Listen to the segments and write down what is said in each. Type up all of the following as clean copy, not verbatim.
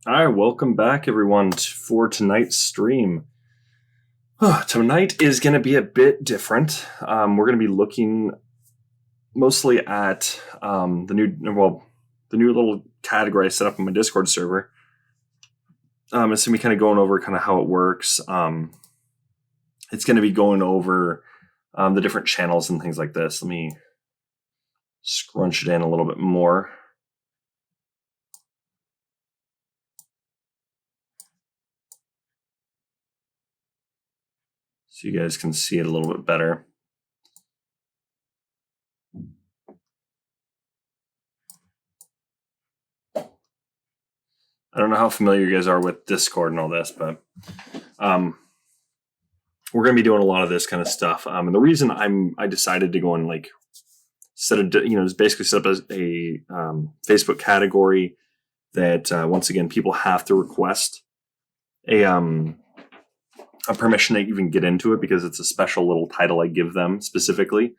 All right, welcome back, everyone, for tonight's stream. Tonight is going to be a bit different. We're going to be looking mostly at the new little category I set up on my Discord server. It's going to be kind of going over kind of how it works. It's going to be going over the different channels and things like this. Let me scrunch it in a little bit more. So you guys can see it a little bit better. I don't know how familiar you guys are with Discord and all this, but we're going to be doing a lot of this kind of stuff. And the reason I decided to go and just basically set up a Facebook category that once again people have to request a permission to even get into it because it's a special little title I give them specifically.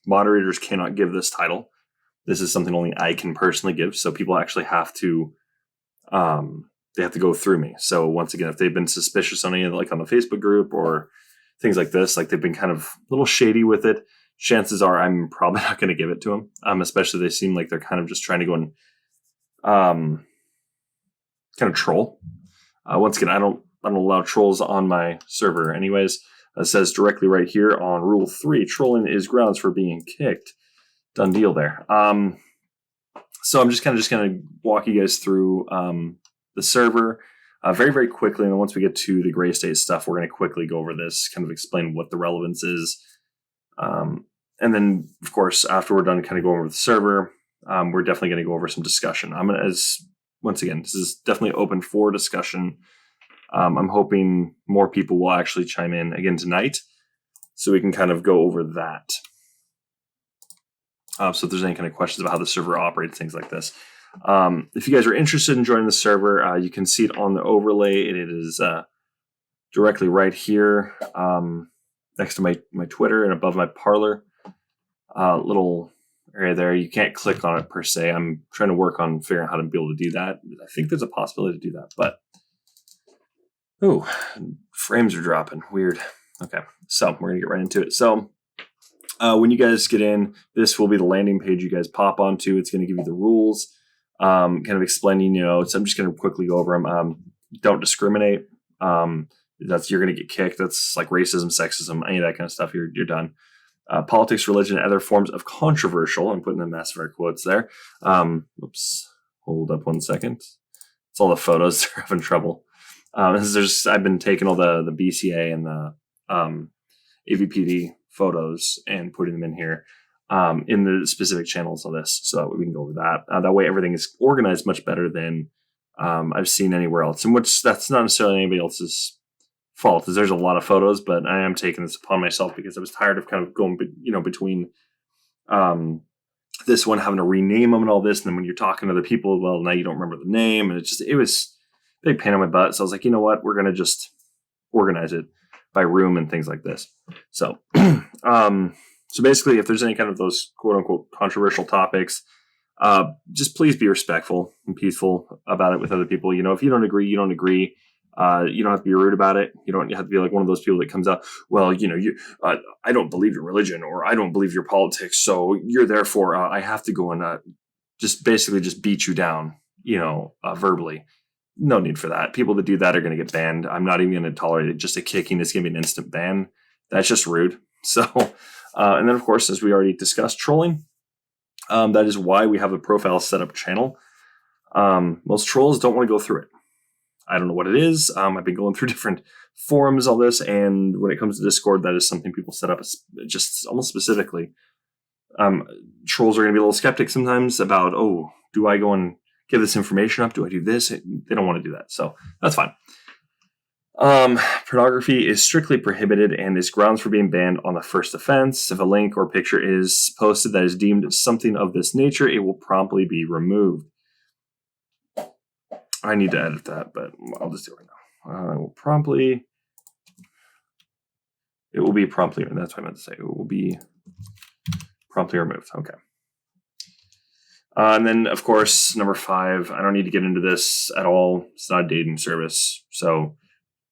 Moderators cannot give this title. This is something only I can personally give. So people actually have to they have to go through me. So once again, if they've been suspicious on any of like on the Facebook group or things like this, like they've been kind of a little shady with it, chances are I'm probably not going to give it to them. Especially they seem like they're kind of just trying to go and kind of troll. Once again, I don't allow trolls on my server anyways. It says directly right here on Rule 3, trolling is grounds for being kicked. Done deal there. So I'm just going to walk you guys through the server very, very quickly. And then once we get to the gray state stuff, we're going to quickly go over this, kind of explain what the relevance is. And then, of course, after we're done kind of going over the server, we're definitely going to go over some discussion. Once again, this is definitely open for discussion. I'm hoping more people will actually chime in again tonight so we can kind of go over that. So if there's any kind of questions about how the server operates, things like this. If you guys are interested in joining the server, you can see it on the overlay. It is directly right here next to my Twitter and above my Parler. Little area there. You can't click on it per se. I'm trying to work on figuring out how to be able to do that. I think there's a possibility to do that, but frames are dropping. Weird. Okay, so we're gonna get right into it. So when you guys get in, this will be the landing page you guys pop onto. It's going to give you the rules, kind of explaining, so I'm just going to quickly go over them. Don't discriminate. You're going to get kicked. That's like racism, sexism, any of that kind of stuff. You're done. Politics, religion, and other forms of controversial. I'm putting the massive air quotes there. Oops. Hold up 1 second. It's all the photos. They're having trouble. I've been taking all the BCA and the AVPD photos and putting them in here in the specific channels of this, so that we can go over that. That way, everything is organized much better than I've seen anywhere else. And that's not necessarily anybody else's fault, as there's a lot of photos, but I am taking this upon myself because I was tired of kind of going, between this one having to rename them and all this, and then when you're talking to other people, well, now you don't remember the name, and it was a big pain on my butt. So I was like, you know what, we're gonna just organize it by room and things like this. So, so basically, if there's any kind of those quote unquote controversial topics, just please be respectful and peaceful about it with other people. If you don't agree, you don't agree. You don't have to be rude about it. You don't have to be like one of those people that comes out, well, I don't believe your religion or I don't believe your politics, so you're therefore I have to go and just beat you down, verbally. No need for that. People that do that are going to get banned. I'm not even going to tolerate it. Just a kicking is going to be an instant ban. That's just rude. So, and then of course, as we already discussed, trolling. That is why we have a profile setup channel. Most trolls don't want to go through it. I don't know what it is. I've been going through different forums, all this, and when it comes to Discord, that is something people set up just almost specifically. Trolls are going to be a little skeptic sometimes about, do I go and give this information up? Do I do this? They don't want to do that. So that's fine. Pornography is strictly prohibited and is grounds for being banned on the first offense. If a link or picture is posted that is deemed something of this nature, it will promptly be removed. I need to edit that, but I'll just do it right now. It will be promptly, that's what I meant to say. It will be promptly removed. Okay. And then, of course, number 5, I don't need to get into this at all. It's not a dating service. So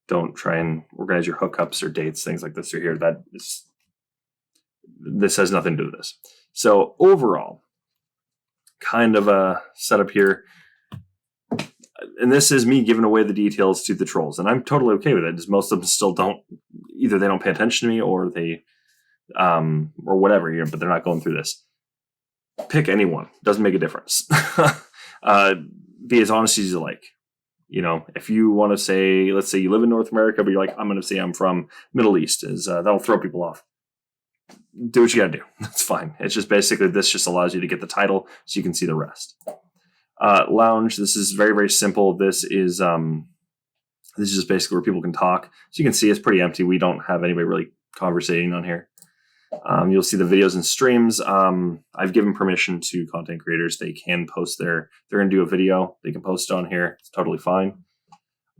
don't try and organize your hookups or dates, things like this are here. This has nothing to do with this. So overall, kind of a setup here. And this is me giving away the details to the trolls. And I'm totally okay with it, because most of them still don't, either they don't pay attention to me or they, or whatever, but they're not going through this. Pick anyone. Doesn't make a difference. Be as honest as you like. If you want to say, let's say you live in North America, but you're like, I'm going to say I'm from Middle East, that'll throw people off. Do what you got to do. That's fine. It's just basically, this just allows you to get the title so you can see the rest. Lounge. This is very, very simple. This is just basically where people can talk. So you can see it's pretty empty. We don't have anybody really conversating on here. You'll see the videos and streams. I've given permission to content creators. They can post they're going to do a video. They can post it on here. It's totally fine.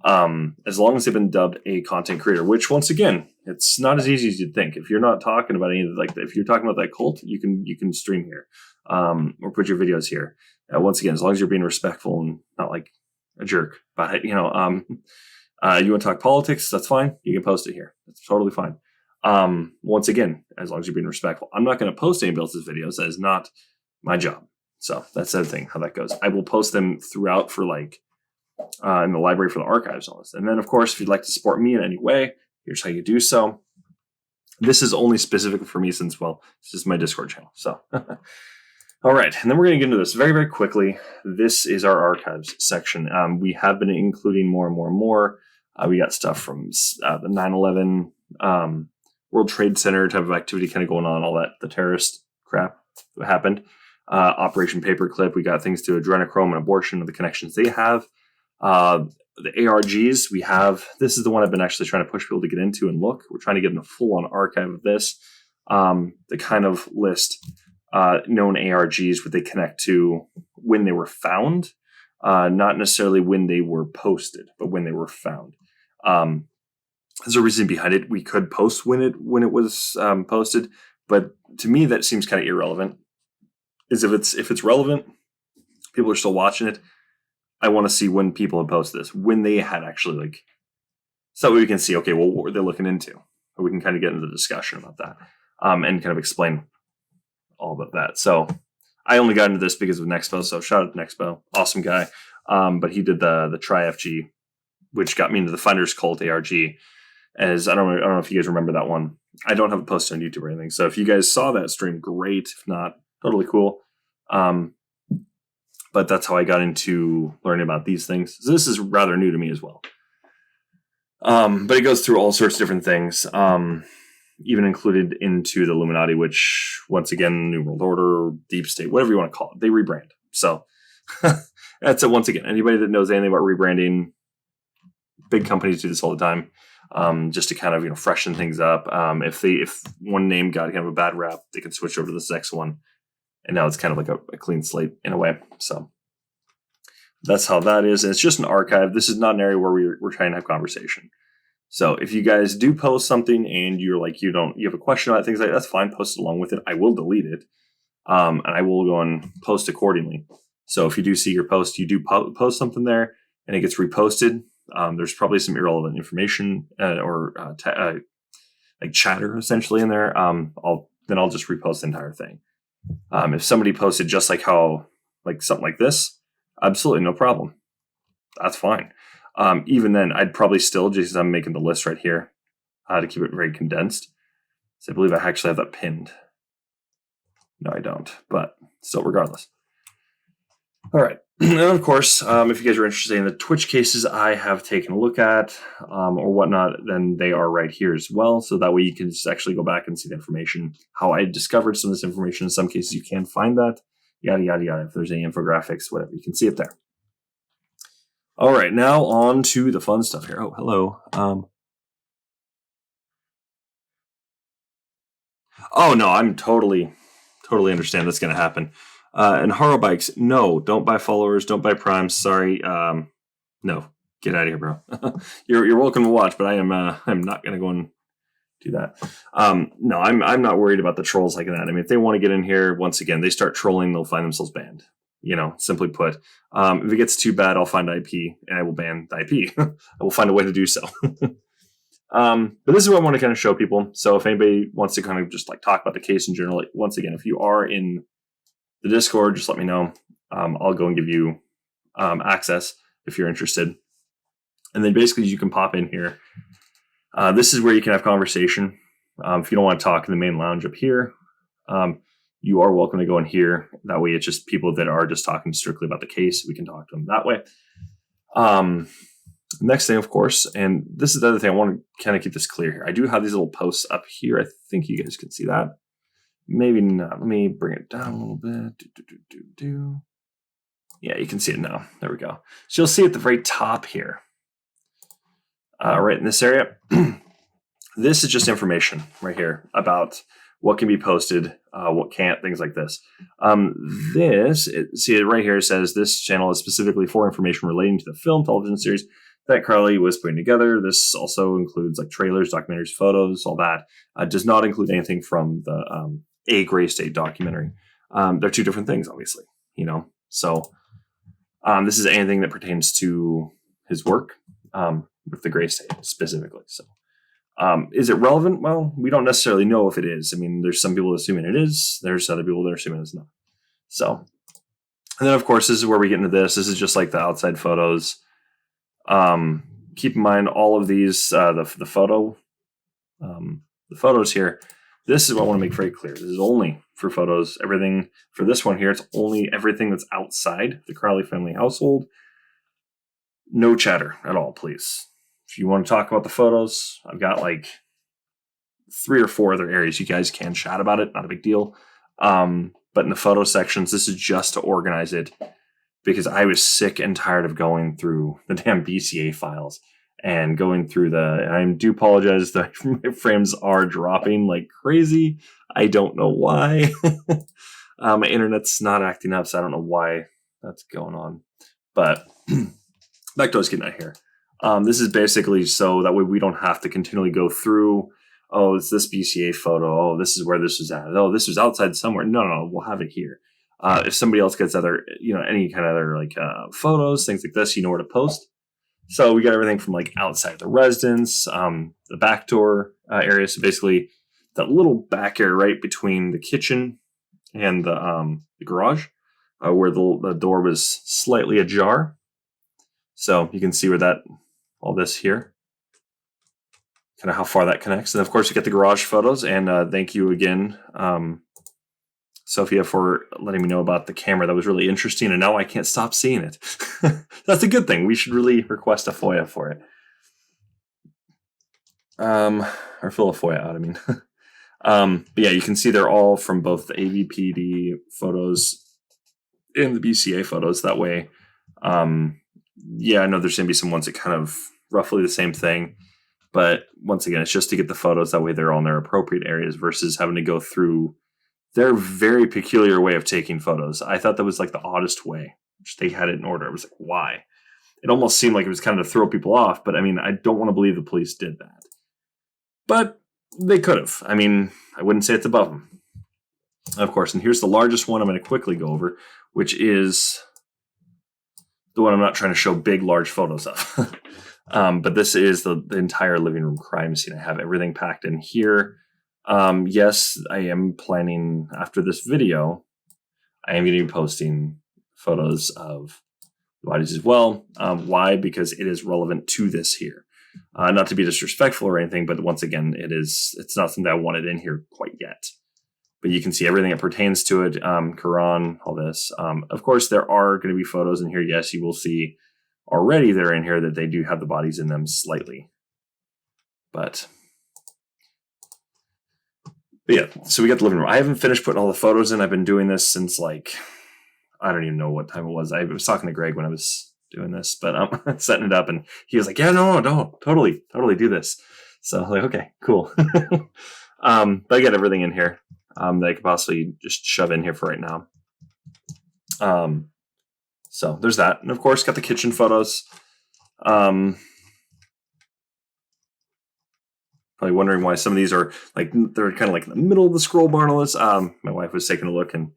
As long as they've been dubbed a content creator, which once again, it's not as easy as you'd think. If you're not talking about anything like that, if you're talking about that cult, you can stream here, or put your videos here. Once again, as long as you're being respectful and not like a jerk. But you want to talk politics, that's fine. You can post it here. That's totally fine. Once again, as long as you're being respectful, I'm not going to post anybody else's videos. That is not my job. So that's the other thing, how that goes. I will post them throughout for in the library for the archives, all this. And then of course, if you'd like to support me in any way, here's how you do so. This is only specific for me since, this is my Discord channel. So, all right. And then we're going to get into this very, very quickly. This is our archives section. We have been including more and more and more. We got stuff from the 9/11, World Trade Center type of activity kind of going on, all that, the terrorist crap that happened. Operation Paperclip, we got things to adrenochrome and abortion and the connections they have. The ARGs, this is the one I've been actually trying to push people to get into and look. We're trying to get in a full-on archive of this. The kind of list known ARGs, what they connect to when they were found, not necessarily when they were posted, but when they were found. There's a reason behind it. We could post when it was posted, but to me that seems kind of irrelevant. If it's relevant, people are still watching it. I want to see when people had posted this, when they had actually so we can see, okay, well, what were they looking into? We can kind of get into the discussion about that, and kind of explain all about that. So I only got into this because of Nexpo. So shout out to Nexpo, awesome guy. But he did the Tri-FG, which got me into the Finders Cult ARG. As I don't know if you guys remember that one. I don't have a post on YouTube or anything. So if you guys saw that stream, great. If not, totally cool. But that's how I got into learning about these things. So this is rather new to me as well. But it goes through all sorts of different things, even included into the Illuminati, which once again, New World Order, Deep State, whatever you want to call it, they rebrand. So that's it. Once again, anybody that knows anything about rebranding, big companies do this all the time. Just to kind of, freshen things up. If one name got kind of a bad rap, they can switch over to this next one. And now it's kind of like a clean slate in a way. So that's how that is. And it's just an archive. This is not an area where we're trying to have conversation. So if you guys do post something and you're like, you have a question about things like that, that's fine. Post it along with it. I will delete it. And I will go and post accordingly. So if you do see your post, you do post something there and it gets reposted. There's probably some irrelevant information or chatter essentially in there. I'll just repost the entire thing. If somebody posted just something like this, absolutely no problem. That's fine. Even then, I'd probably still, just as I'm making the list right here, to keep it very condensed. So I believe I actually have that pinned. No, I don't, but still, regardless. All right. And of course, if you guys are interested in the Twitch cases I have taken a look at or whatnot, then they are right here as well. So that way you can just actually go back and see the information, how I discovered some of this information. In some cases, you can find that, yada, yada, yada. If there's any infographics, whatever, you can see it there. All right. Now on to the fun stuff here. Oh, hello. Oh, no, I'm totally understand that's going to happen. And Haro Bikes, no, don't buy followers, don't buy primes. Sorry, no, get out of here, bro. You're welcome to watch, but I'm not gonna go and do that. No, I'm not worried about the trolls like that. I mean, if they want to get in here, once again, they start trolling, they'll find themselves banned. simply put. If it gets too bad, I'll find IP and I will ban the IP. I will find a way to do so. But this is what I want to kind of show people. So if anybody wants to kind of just like talk about the case in general, once again, if you are in the Discord, just let me know. I'll go and give you access if you're interested. And then basically you can pop in here. This is where you can have conversation. If you don't want to talk in the main lounge up here, you are welcome to go in here. That way it's just people that are just talking strictly about the case. We can talk to them that way. Next thing, of course, and this is the other thing, I want to kind of keep this clear here. I do have these little posts up here. I think you guys can see that. Maybe not. Let me bring it down a little bit. Yeah, you can see it now. There we go. So you'll see at the very top here, right in this area. This is just information right here about what can be posted, what can't, things like this. See it right here, it says this channel is specifically for information relating to the film television series that Carly was putting together. This also includes like trailers, documentaries, photos, all that. Does not include anything from the A Gray State documentary. They're two different things, obviously, So this is anything that pertains to his work with the Gray State specifically. So is it relevant? Well, we don't necessarily know if it is. I mean, there's some people assuming it is. There's other people that are assuming it's not. So, and then of course, this is where we get into this. This is just like the outside photos. Keep in mind all of these, the photos here. This is what I want to make very clear. This is only for photos. Everything for this one here, it's only everything that's outside the Crowley family household. No chatter at all, please. If you want to talk about the photos, I've got like 3 or 4 other areas you guys can chat about it. Not a big deal. But in the photo sections, this is just to organize it because I was sick and tired of going through the damn BCA files and going through I do apologize that my frames are dropping like crazy. I don't know why. My internet's not acting up, so I don't know why that's going on. But back to us getting out here. This is basically so that way we don't have to continually go through, oh, it's this BCA photo. Oh, this is where this was at. Oh, this was outside somewhere. No, we'll have it here. If somebody else gets any kind of other like photos, things like this, you know where to post. So we got everything from like outside the residence, the back door area. So basically that little back area right between the kitchen and the garage, where the door was slightly ajar. So you can see where all this here, kind of how far that connects. And of course, you get the garage photos. And thank you again, Sophia, for letting me know about the camera. That was really interesting. And now I can't stop seeing it. That's a good thing. We should really request a FOIA for it. Or fill a FOIA out, I mean. But yeah, you can see they're all from both the AVPD photos and the BCA photos. That way, yeah, I know there's going to be some ones that kind of roughly the same thing. But once again, it's just to get the photos. That way they're all in their appropriate areas versus having to go through their very peculiar way of taking photos. I thought that was like the oddest way. They had it in order. I was like, why? It almost seemed like it was kind of to throw people off. But I mean, I don't want to believe the police did that. But they could have. I mean, I wouldn't say it's above them. Of course, and here's the largest one I'm going to quickly go over, which is the one I'm not trying to show big, large photos of. But this is the entire living room crime scene. I have everything packed in here. Yes, I am planning after this video, I am going to be posting photos of the bodies as well. Why? Because it is relevant to this here. Not to be disrespectful or anything, but once again, it's not something I wanted in here quite yet. But you can see everything that pertains to it. Quran, all this. Of course, there are going to be photos in here. Yes, you will see already that are in here that they do have the bodies in them slightly. But yeah, so we got the living room. I haven't finished putting all the photos in. I've been doing this since like, I don't even know what time it was. I was talking to Greg when I was doing this, but I'm setting it up and he was like, yeah, no, totally do this. So I'm like, okay, cool. But I got everything in here that I could possibly just shove in here for right now. So there's that. And of course, got the kitchen photos. Probably wondering why some of these are like, they're kind of like in the middle of the scroll bar and all this. My wife was taking a look and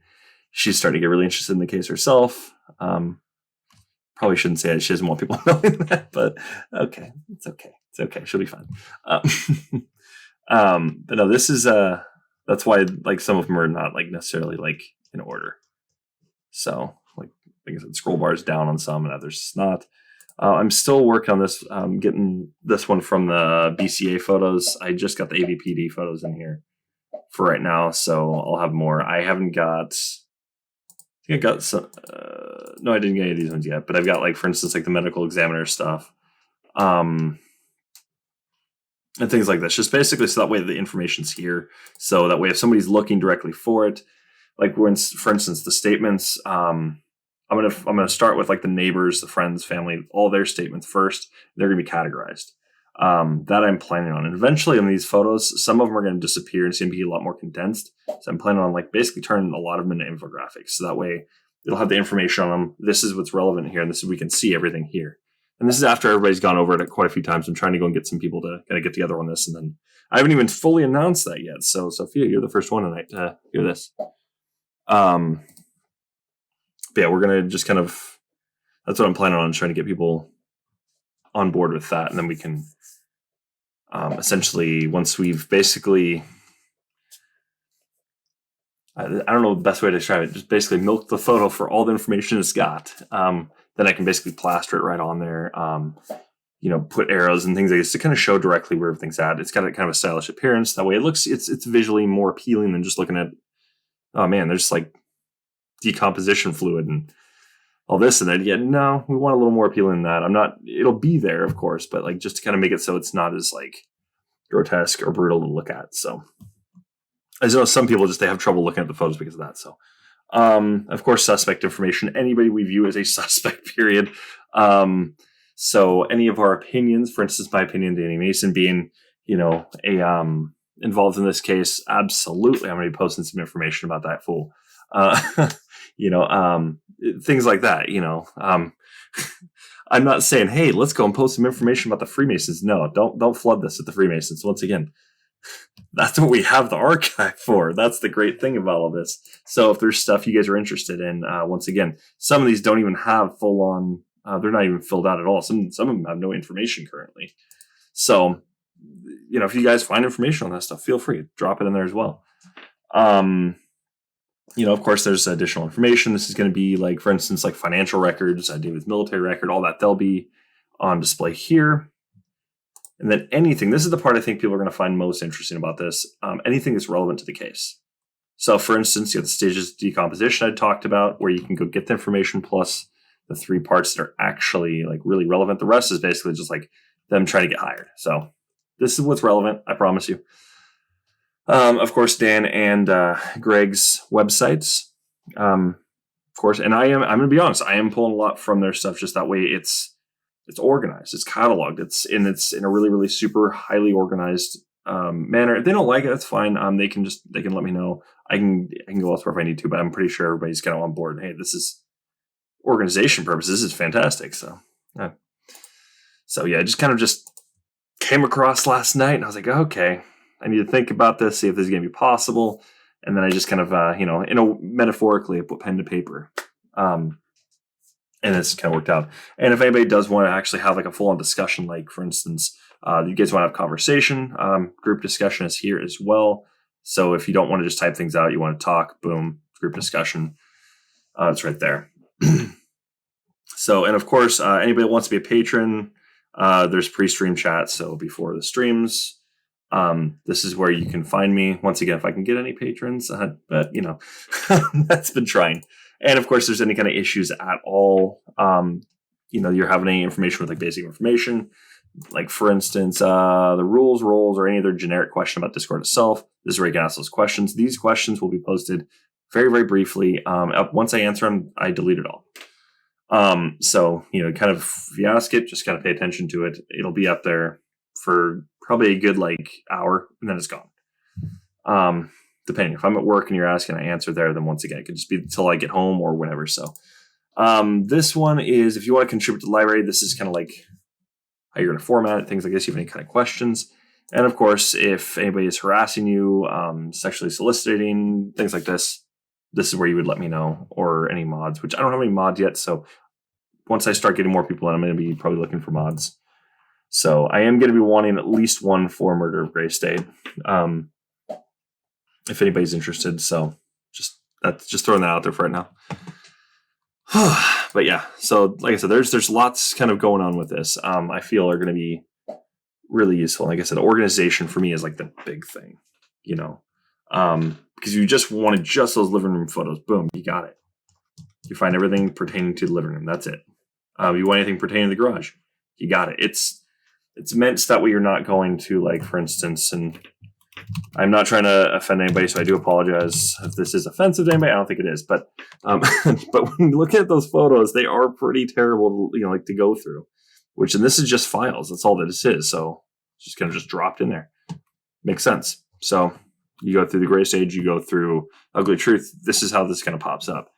she's starting to get really interested in the case herself. Probably shouldn't say it. She doesn't want people knowing that, but okay. It's okay. It's okay. She'll be fine. But no, this is that's why like some of them are not like necessarily like in order. So like I said, scroll bars down on some and others it's not. I'm still working on this, getting this one from the BCA photos. I just got the AVPD photos in here for right now, so I'll have more. I haven't got. I think I got some. No, I didn't get any of these ones yet, but I've got like, for instance, like the medical examiner stuff, and things like this. Just basically so that way the information's here. So that way, if somebody's looking directly for it, like when, for instance, the statements. I'm gonna start with like the neighbors, the friends, family, all their statements first. They're gonna be categorized. That I'm planning on. And eventually on these photos, some of them are going to disappear and it's going to be a lot more condensed. So I'm planning on like basically turning a lot of them into infographics. So that way it'll have the information on them. This is what's relevant here. And this is, we can see everything here. And this is after everybody's gone over it quite a few times. I'm trying to go and get some people to kind of get together on this. And then I haven't even fully announced that yet. So Sophia, you're the first one tonight to hear this. But yeah, we're going to just kind of, that's what I'm planning on, trying to get people on board with that. And then we can essentially, once we've basically, I don't know the best way to describe it, just basically milk the photo for all the information it's got. Then I can basically plaster it right on there, put arrows and things like this to kind of show directly where everything's at. It's got a kind of a stylish appearance. That way it looks, it's visually more appealing than just looking at, oh man, there's like decomposition fluid and all this and then yeah, no, we want a little more appealing than that. It'll be there, of course, but like just to kind of make it so it's not as like grotesque or brutal to look at. So as you know, some people just, they have trouble looking at the photos because of that. So, of course, suspect information, anybody we view as a suspect, period. So any of our opinions, for instance, my opinion, Danny Mason being, involved in this case, absolutely. I'm going to be posting some information about that fool. Things like that, I'm not saying, hey, let's go and post some information about the Freemasons. No, don't flood this with the Freemasons. Once again, that's what we have the archive for. That's the great thing about all this. So if there's stuff you guys are interested in, once again, some of these don't even have full on, they're not even filled out at all. Some of them have no information currently. So, if you guys find information on that stuff, feel free to drop it in there as well. Of course, there's additional information. This is going to be like, for instance, like financial records, David's military record, all that. They'll be on display here. And then anything, this is the part I think people are going to find most interesting about this, anything that's relevant to the case. So, for instance, you have the stages of decomposition I talked about, where you can go get the information plus the 3 parts that are actually like really relevant. The rest is basically just like them trying to get hired. So this is what's relevant, I promise you. Of course, Dan and Greg's websites, of course, and I'm going to be honest, I am pulling a lot from their stuff. Just that way, it's organized, it's cataloged, it's in a really, really super highly organized manner. If they don't like it, that's fine. They can let me know. I can go elsewhere if I need to, but I'm pretty sure everybody's kind of on board. Hey, this is organization purposes. This is fantastic. So yeah, just kind of just came across last night, and I was like, okay. I need to think about this, see if this is going to be possible. And then I just kind of, metaphorically, I put pen to paper. And it's kind of worked out. And if anybody does want to actually have like a full-on discussion, like for instance, you guys want to have conversation, group discussion is here as well. So if you don't want to just type things out, you want to talk, boom, group discussion. It's right there. So, and of course, anybody that wants to be a patron, there's pre-stream chat. So before the streams, this is where you can find me. Once again, if I can get any patrons, but that's been trying. And of course, there's any kind of issues at all. You're having any information with like basic information, like for instance, the rules, roles, or any other generic question about Discord itself. This is where you can ask those questions. These questions will be posted very, very briefly. Once I answer them, I delete it all. So, kind of, if you ask it, just kind of pay attention to it. It'll be up there for probably a good like hour, and then it's gone. Depending if I'm at work and you're asking, I answer there. Then once again, it could just be until I get home or whenever. So, this one is if you want to contribute to the library. This is kind of like how you're going to format it, things like this. You have any kind of questions, and of course, if anybody is harassing you, sexually soliciting, things like this, this is where you would let me know, or any mods, which I don't have any mods yet. So once I start getting more people in, I'm going to be probably looking for mods. So I am going to be wanting at least one for Murder of Gray State, if anybody's interested. So just throwing that out there for right now. But yeah, so like I said, there's lots kind of going on with this. I feel are going to be really useful. Like I said, organization for me is like the big thing, because you just wanted just those living room photos. Boom, you got it. You find everything pertaining to the living room. That's it. You want anything pertaining to the garage, you got it. It's meant so that way you're not going to, like, for instance, and I'm not trying to offend anybody, so I do apologize if this is offensive to anybody. I don't think it is, but but when you look at those photos, they are pretty terrible, like to go through. And this is just files. That's all that this is. So it's just kind of just dropped in there. Makes sense. So you go through the Gray Stage, you go through Ugly Truth. This is how this kind of pops up.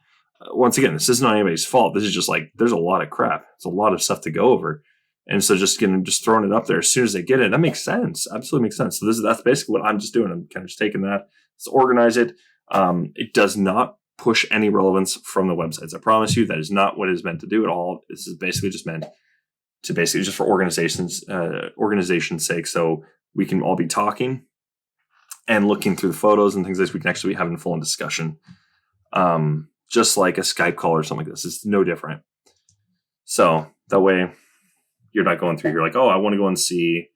Once again, this isn't anybody's fault. This is just like, there's a lot of crap. It's a lot of stuff to go over. And so just throwing it up there as soon as they get it, that makes sense. Absolutely makes sense. So that's basically what I'm just doing. I'm kind of just taking that, let's organize it. It does not push any relevance from the websites. I promise you that is not what it is meant to do at all. This is basically just meant to just for organization's sake. So we can all be talking and looking through the photos and things like this. We can actually be having a full discussion. Just like a Skype call or something like this. It's no different. So that way you're not going through, you're like, oh, I want to go and see,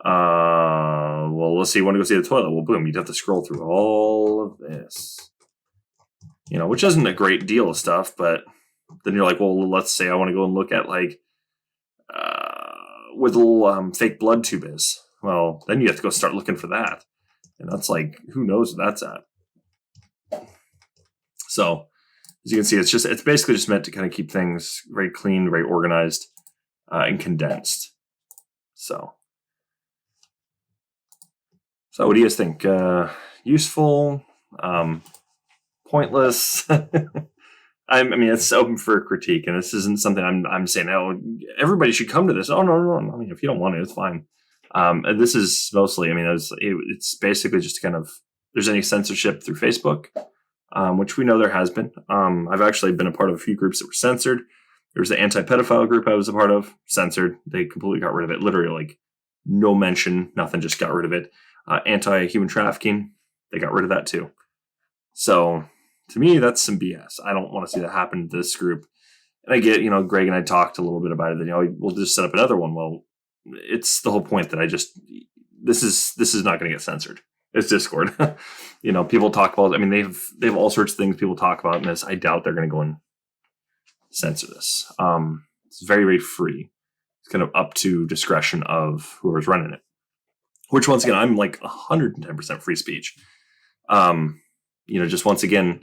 let's see, you want to go see the toilet. Well, boom, you'd have to scroll through all of this, which isn't a great deal of stuff, but then you're like, well, let's say I want to go and look at, like, where the little fake blood tube is. Well, then you have to go start looking for that. And that's like, who knows where that's at. So as you can see, it's basically just meant to kind of keep things very clean, very organized, and condensed. So what do you guys think? Useful? Pointless? I mean, it's open for critique, and this isn't something I'm saying, oh, everybody should come to this. Oh, no. I mean, if you don't want it, it's fine. And this is mostly, I mean, it's basically just kind of, there's any censorship through Facebook, which we know there has been. I've actually been a part of a few groups that were censored. There's the anti-pedophile group I was a part of, censored. They completely got rid of it. Literally, like, no mention, nothing, just got rid of it. Anti-human trafficking, they got rid of that too. So to me, that's some BS. I don't want to see that happen to this group. And I get, Greg and I talked a little bit about it. That, we'll just set up another one. Well, it's the whole point that this is not going to get censored. It's Discord. People talk about, I mean, they have all sorts of things people talk about in this. I doubt they're going to go and censor this. It's very, very free. It's kind of up to discretion of whoever's running it. Which, once again, I'm like 110% free speech. Just once again,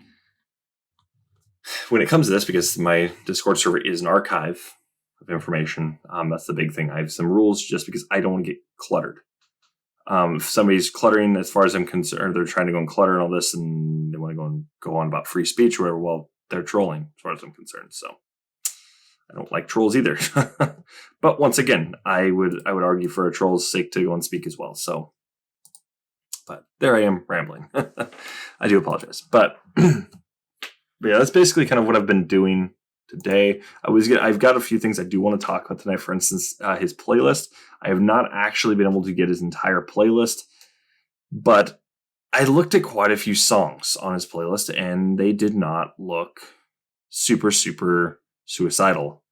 when it comes to this, because my Discord server is an archive of information, that's the big thing. I have some rules just because I don't want to get cluttered. If somebody's cluttering, as far as I'm concerned, they're trying to go and clutter and all this, and they want to go on about free speech or whatever, well, they're trolling, as far as I'm concerned. So I don't like trolls either. But once again, I would argue for a troll's sake to go and speak as well. So, but there I am rambling. I do apologize. But yeah, that's basically kind of what I've been doing today. I've got a few things I do want to talk about tonight. For instance, his playlist. I have not actually been able to get his entire playlist, but I looked at quite a few songs on his playlist, and they did not look super, super suicidal.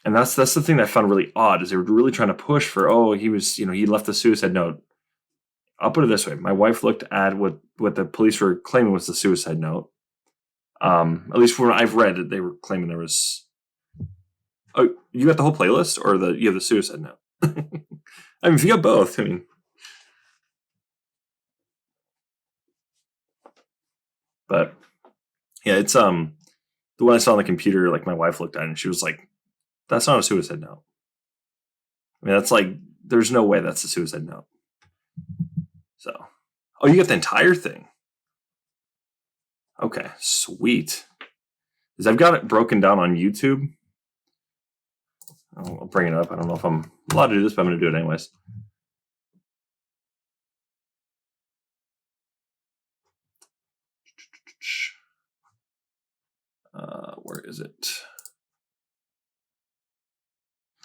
And that's the thing that I found really odd, is they were really trying to push for, he was, he left the suicide note. I'll put it this way. My wife looked at what the police were claiming was the suicide note. At least from what I've read, they were claiming there was. Oh, you got the whole playlist, or you have the suicide note? I mean, if you got both, I mean. But yeah, it's the one I saw on the computer. Like, my wife looked at it and she was like, "That's not a suicide note." I mean, that's like, there's no way that's a suicide note. So, you got the entire thing. Okay, sweet. Because I've got it broken down on YouTube. I'll bring it up. I don't know if I'm allowed to do this, but I'm going to do it anyways. is it?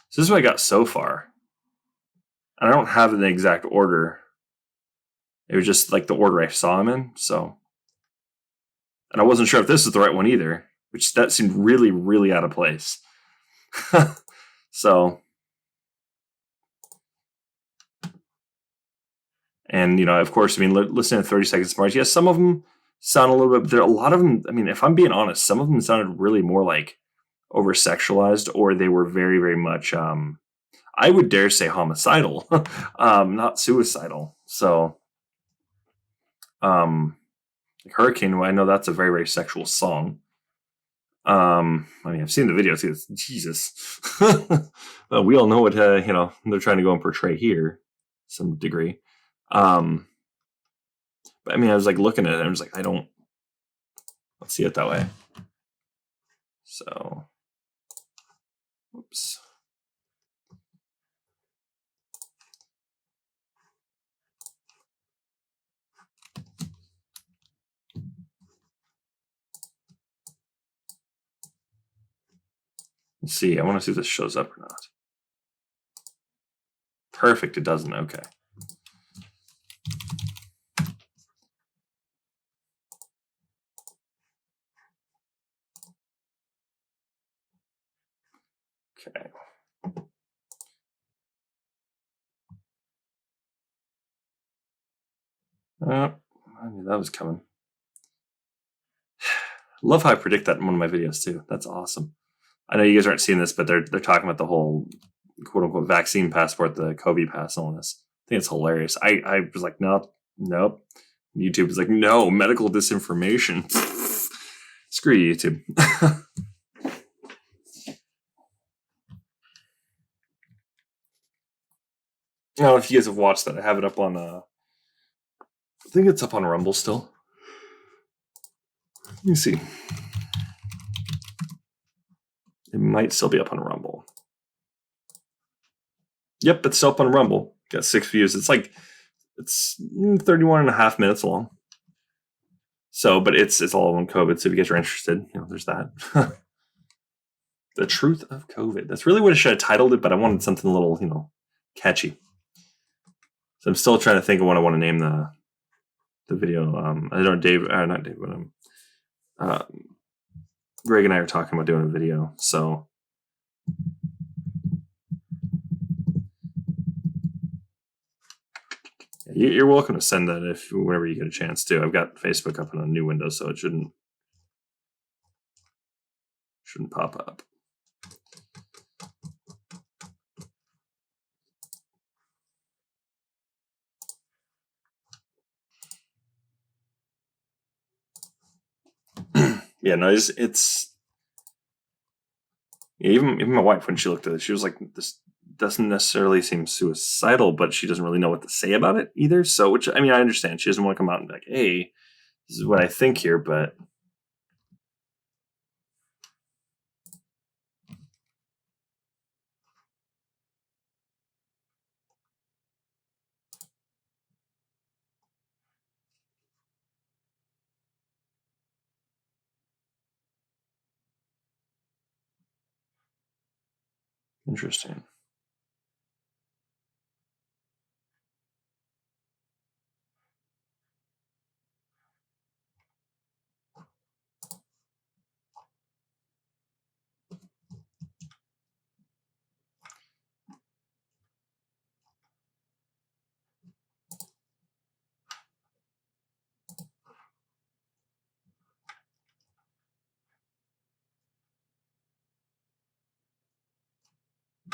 So this is what I got so far. And I don't have an exact order. It was just like the order I saw him in. So, and I wasn't sure if this is the right one either, which that seemed really, really out of place. So, and of course, I mean, listening to 30 Seconds to Mars, yes, some of them sound a little bit. There, a lot of them. I mean, if I'm being honest, some of them sounded really more like over sexualized, or they were very, very much. I would dare say homicidal, not suicidal. So, Hurricane, I know that's a very, very sexual song. I mean, I've seen the video too. Jesus. Well, we all know what, they're trying to go and portray here, some degree. But I mean, I was like looking at it, and I was like, I don't see it that way. So, whoops. Let's see. I want to see if this shows up or not. Perfect. It doesn't. Okay. Okay. I knew that was coming. Love how I predict that in one of my videos too. That's awesome. I know you guys aren't seeing this, but they're talking about the whole quote unquote vaccine passport, the COVID pass, and all this. I think it's hilarious. I was like, nope. YouTube is like, no, medical disinformation. Screw you, YouTube. I don't know if you guys have watched that. I have it up on I think it's up on Rumble still. Let me see. It might still be up on Rumble. Yep, it's still up on Rumble. Got 6 views. It's 31 and a half minutes long. So, but it's all on COVID. So if you guys are interested, there's that. The truth of COVID. That's really what I should have titled it, but I wanted something a little, catchy. So I'm still trying to think of what I want to name the video. I know not Dave, but Greg and I are talking about doing a video. So you're welcome to send that whenever you get a chance to. I've got Facebook up in a new window, so it shouldn't pop up. Yeah, no, it's even my wife, when she looked at it, she was like, this doesn't necessarily seem suicidal, but she doesn't really know what to say about it either. So, which, I mean, I understand. She doesn't want to come out and be like, hey, this is what I think here, but interesting.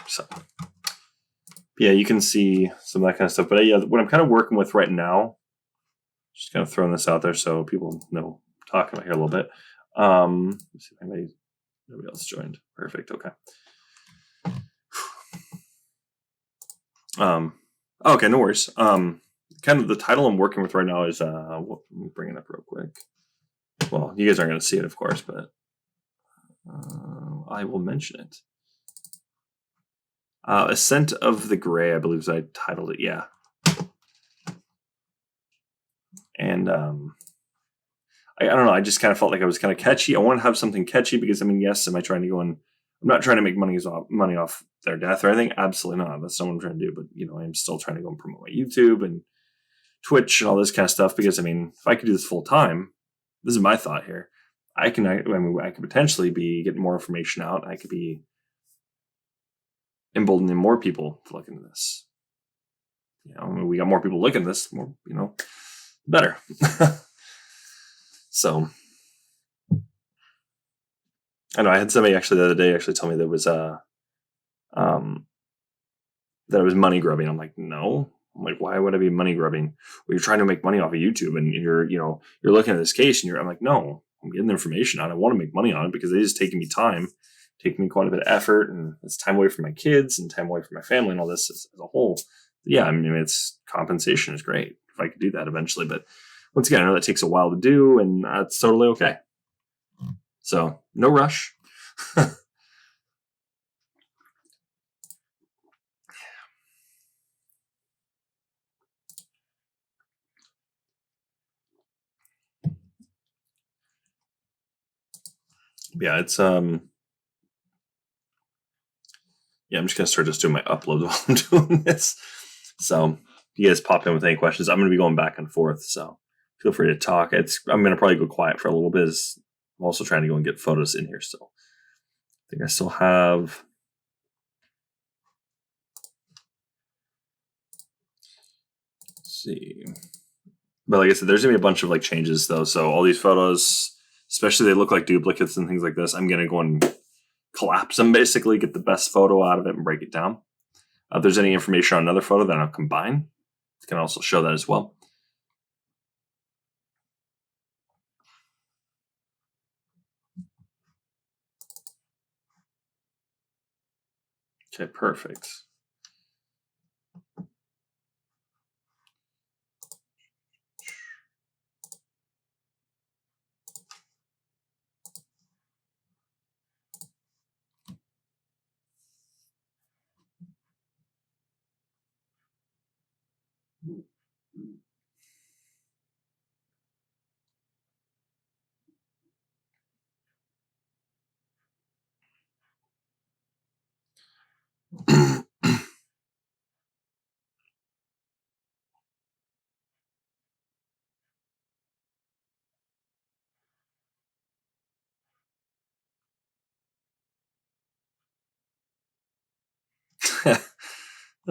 So, yeah, you can see some of that kind of stuff. But yeah, what I'm kind of working with right now, just kind of throwing this out there so people know I'm talking about here a little bit. Let's see if nobody else joined. Perfect. Okay. Okay, no worries. Kind of the title I'm working with right now is let me bring it up real quick. Well, you guys aren't going to see it, of course, but I will mention it. Ascent of the Gray, I believe I titled it. Yeah. And I don't know. I just kind of felt like I was kind of catchy. I want to have something catchy because I mean, yes, am I trying to go and I'm not trying to make money off their death or anything. Absolutely not. That's not what I'm trying to do. But I am still trying to go and promote my YouTube and Twitch and all this kind of stuff because I mean, if I could do this full time, this is my thought here. I could potentially be getting more information out. I could be emboldening more people to look into this. We got more people looking at this, more, better. So, I know I had somebody actually the other day tell me there was that it was money grubbing. I'm like, no. I'm like, why would I be money grubbing? Well, you're trying to make money off of YouTube, and you're looking at this case, and I'm like, no, I'm getting the information out. I want to make money on it because it is taking me time, taking me quite a bit of effort, and it's time away from my kids and time away from my family and all this as a whole. Yeah, I mean, it's compensation is great if I could do that eventually, but once again, I know that takes a while to do, and that's totally okay. So no rush. Yeah, it's I'm just gonna start just doing my upload while I'm doing this. So if you guys pop in with any questions, I'm gonna be going back and forth. So feel free to talk. I'm gonna probably go quiet for a little bit. I'm also trying to go and get photos in here still. I think I still have. Let's see. But like I said, there's gonna be a bunch of like changes though. So all these photos, especially they look like duplicates and things like this, I'm gonna go and collapse them basically, get the best photo out of it and break it down. If there's any information on another photo, then I'll combine. I can also show that as well. Okay, perfect.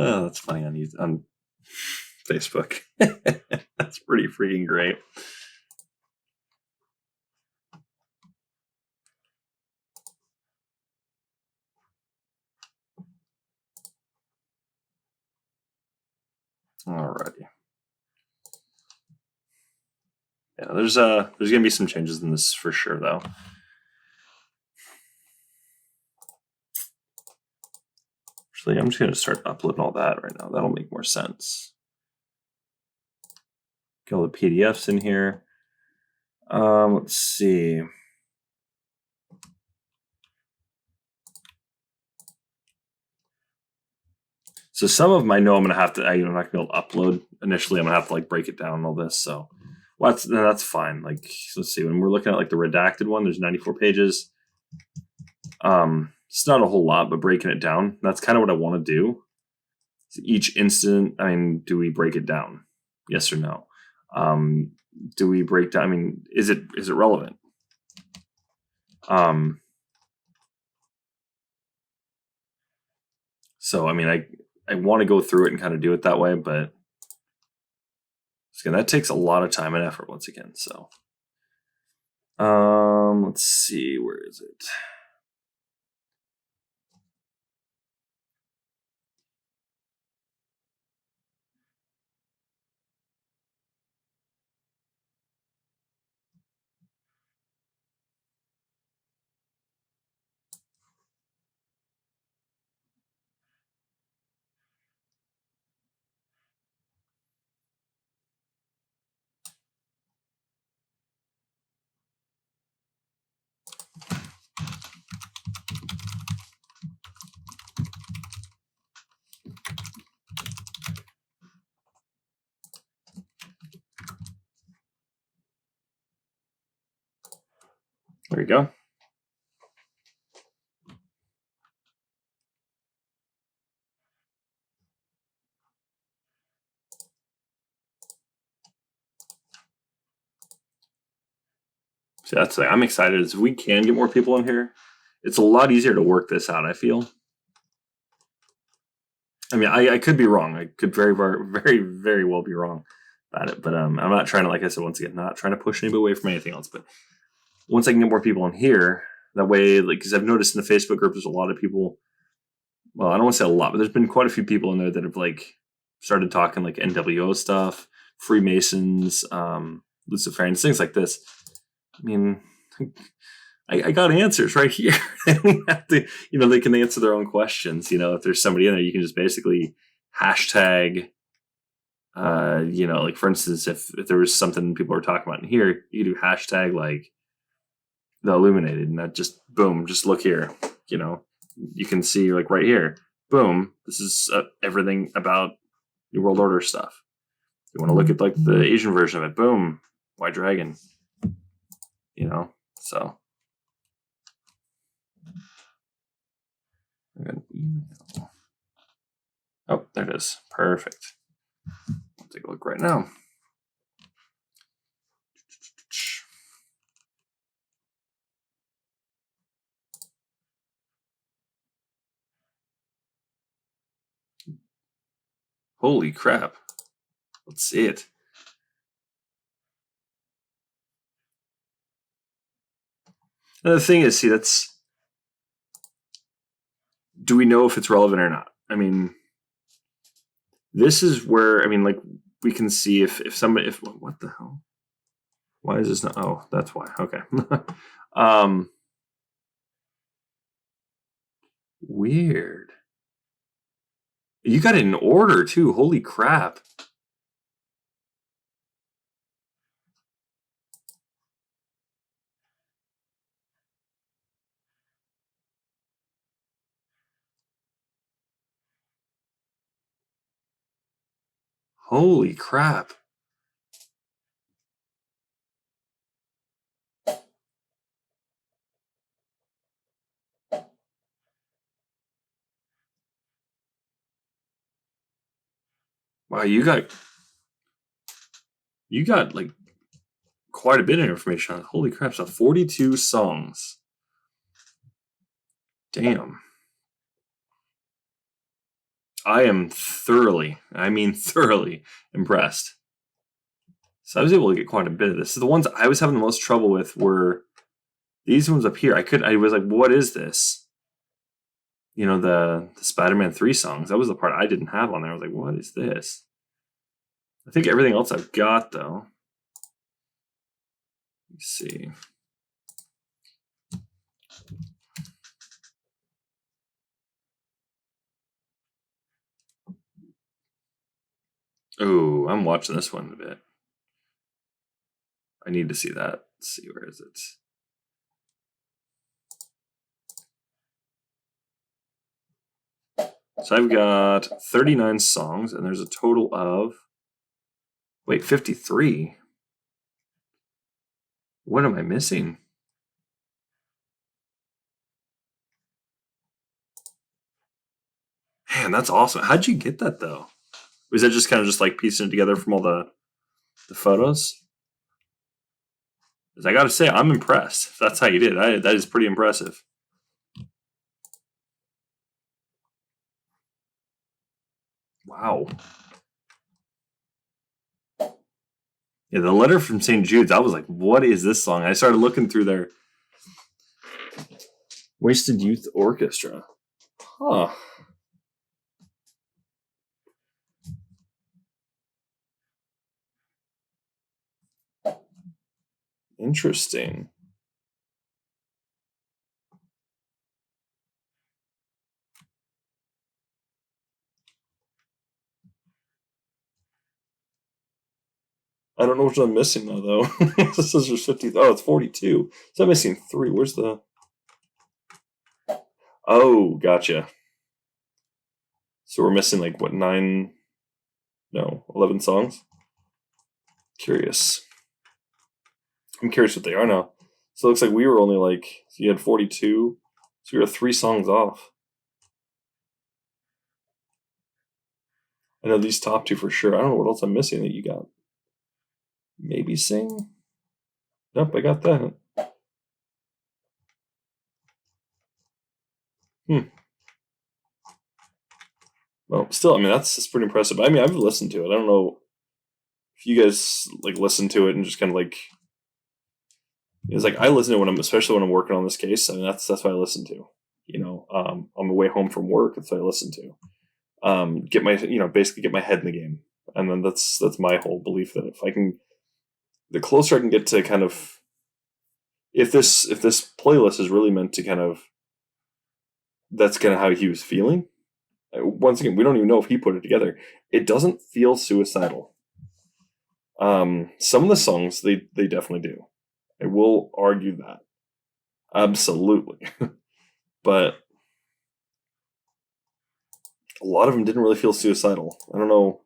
Oh, that's funny on Facebook. That's pretty freaking great. Alrighty. Yeah, there's gonna be some changes in this for sure though. Actually, I'm just gonna start uploading all that right now. That'll make more sense. Get all the PDFs in here. Let's see. So some of them I know I'm gonna have to. I'm not gonna be able to upload initially. I'm gonna have to like break it down and all this. So, well, that's fine. Like, let's see. When we're looking at like the redacted one, there's 94 pages. It's not a whole lot, but breaking it down, that's kind of what I want to do. Each incident, I mean, do we break it down? Yes or no? Do we break down? I mean, is it relevant? So I mean, I want to go through it and kind of do it that way, but again, that takes a lot of time and effort once again. So, let's see, where is it? There you go. So that's like, I'm excited as we can get more people in here. It's a lot easier to work this out, I feel. I mean, I could be wrong. I could very well be wrong about it. But I'm not trying to, like I said, once again, not trying to push anybody away from anything else. But once I can get more people in here, that way, like, because I've noticed in the Facebook group, there's a lot of people. Well, I don't want to say a lot, but there's been quite a few people in there that have like started talking like NWO stuff, Freemasons, Luciferians, things like this. I mean, I got answers right here. They don't have to, they can answer their own questions. If there's somebody in there, you can just basically hashtag, like for instance, if there was something people were talking about in here, you do hashtag like the Illuminated, and that just boom, just look here. You can see like right here, boom, this is everything about New World Order stuff. You want to look at like the Asian version of it, boom, White Dragon. So. I got an email. Oh, there it is. Perfect. I'll take a look right now. Holy crap. Let's see it. And the thing is, do we know if it's relevant or not? I mean, this is where, like, we can see if somebody, what the hell? Why is this not? Oh, that's why. Okay. Weird. You got it in order too. Holy crap. Holy crap. Wow, you got like quite a bit of information on it. Holy crap, so 42 songs. Damn. I am thoroughly impressed. So I was able to get quite a bit of this. So the ones I was having the most trouble with were these ones up here. I was like, what is this? The Spider-Man 3 songs. That was the part I didn't have on there. I was like, what is this? I think everything else I've got, though. Let's see. Oh, I'm watching this one a bit. I need to see that. Let's see, where is it? So I've got 39 songs, and there's a total of 53. What am I missing? Man, that's awesome. How'd you get that, though? Was that just kind of just like piecing it together from all the photos? Because I got to say, I'm impressed. If that's how you did it. That is pretty impressive. Wow. Yeah, the letter from St. Jude's, I was like, what is this song? I started looking through their Wasted Youth Orchestra. Huh. Interesting. I don't know which one I'm missing now, though. This is just 50. Oh, it's 42. So I'm missing 3. Where's the... Oh, gotcha. So we're missing, like, what, 9... No, 11 songs? Curious. I'm curious what they are now. So it looks like we were only like, so you had 42. So we were 3 songs off. I know these top 2 for sure. I don't know what else I'm missing that you got. Maybe Sing? Nope, I got that. Well, still, I mean, that's pretty impressive. I mean, I've listened to it. I don't know if you guys like listen to it and just kind of like, it's like I listen to it when especially when I'm working on this case. I mean, that's what I listen to. On the way home from work, that's what I listen to. Get my, basically get my head in the game, and then that's my whole belief that if I can, the closer I can get to kind of, if this playlist is really meant to kind of, that's kind of how he was feeling. Once again, we don't even know if he put it together. It doesn't feel suicidal. Some of the songs they definitely do. I will argue that. Absolutely. But a lot of them didn't really feel suicidal. I don't know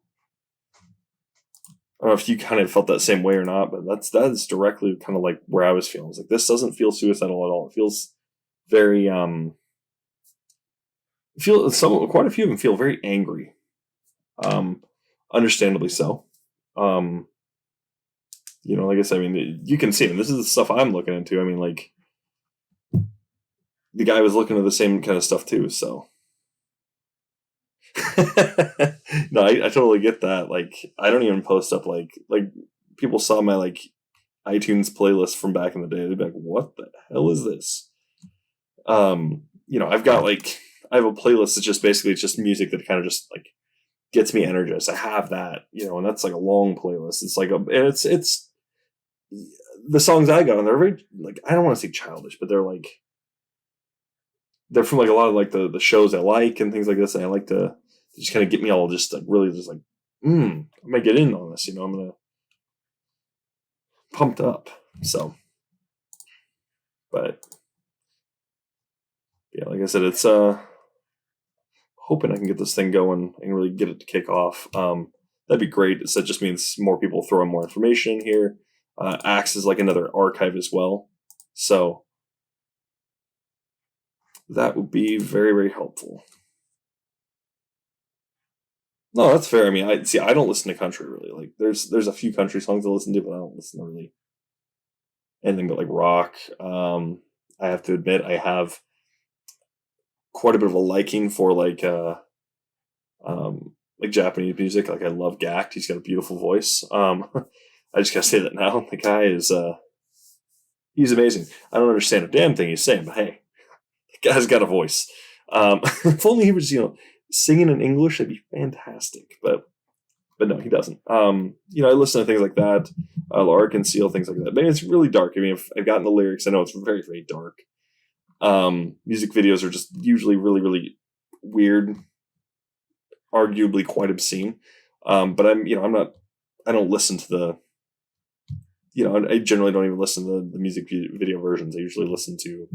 if you kind of felt that same way or not, but that's directly kind of like where I was feeling. It's like, this doesn't feel suicidal at all. It feels very quite a few of them feel very angry. Understandably so. Like I said, I mean, you can see it. This is the stuff I'm looking into. I mean, like, the guy was looking at the same kind of stuff too, so. No, I totally get that. Like, I don't even post up, like, people saw my, like, iTunes playlist from back in the day. They'd be like, what the hell is this? I've got, like, I have a playlist that's just basically just music that kind of just, like, gets me energized. I have that, and that's, like, a long playlist. It's, like, and it's the songs I got on, they're very, like, I don't want to say childish, but they're, like, they're from, like, a lot of, like, the shows I like and things like this, and I like to just kind of get me all just, like, really just, like, I might get in on this, I'm going to pumped up, so. But, yeah, like I said, it's, hoping I can get this thing going and really get it to kick off. That'd be great. So that just means more people throw in more information in here. Axe is like another archive as well. So that would be very, very helpful. No, that's fair. I mean, I don't listen to country really. Like, there's a few country songs I listen to, but I don't listen to really anything but like rock. I have to admit, I have quite a bit of a liking for like Japanese music. Like, I love Gackt. He's got a beautiful voice. I just gotta say that now. The guy is he's amazing. I don't understand a damn thing he's saying, but hey, the guy's got a voice. If only he was, singing in English, that'd be fantastic. But no, he doesn't. I listen to things like that, Larkin Seal, things like that. But it's really dark. I mean, if I've gotten the lyrics, I know it's very, very dark. Music videos are just usually really, really weird, arguably quite obscene. But I don't listen to the, I generally don't even listen to the music video versions. I usually listen to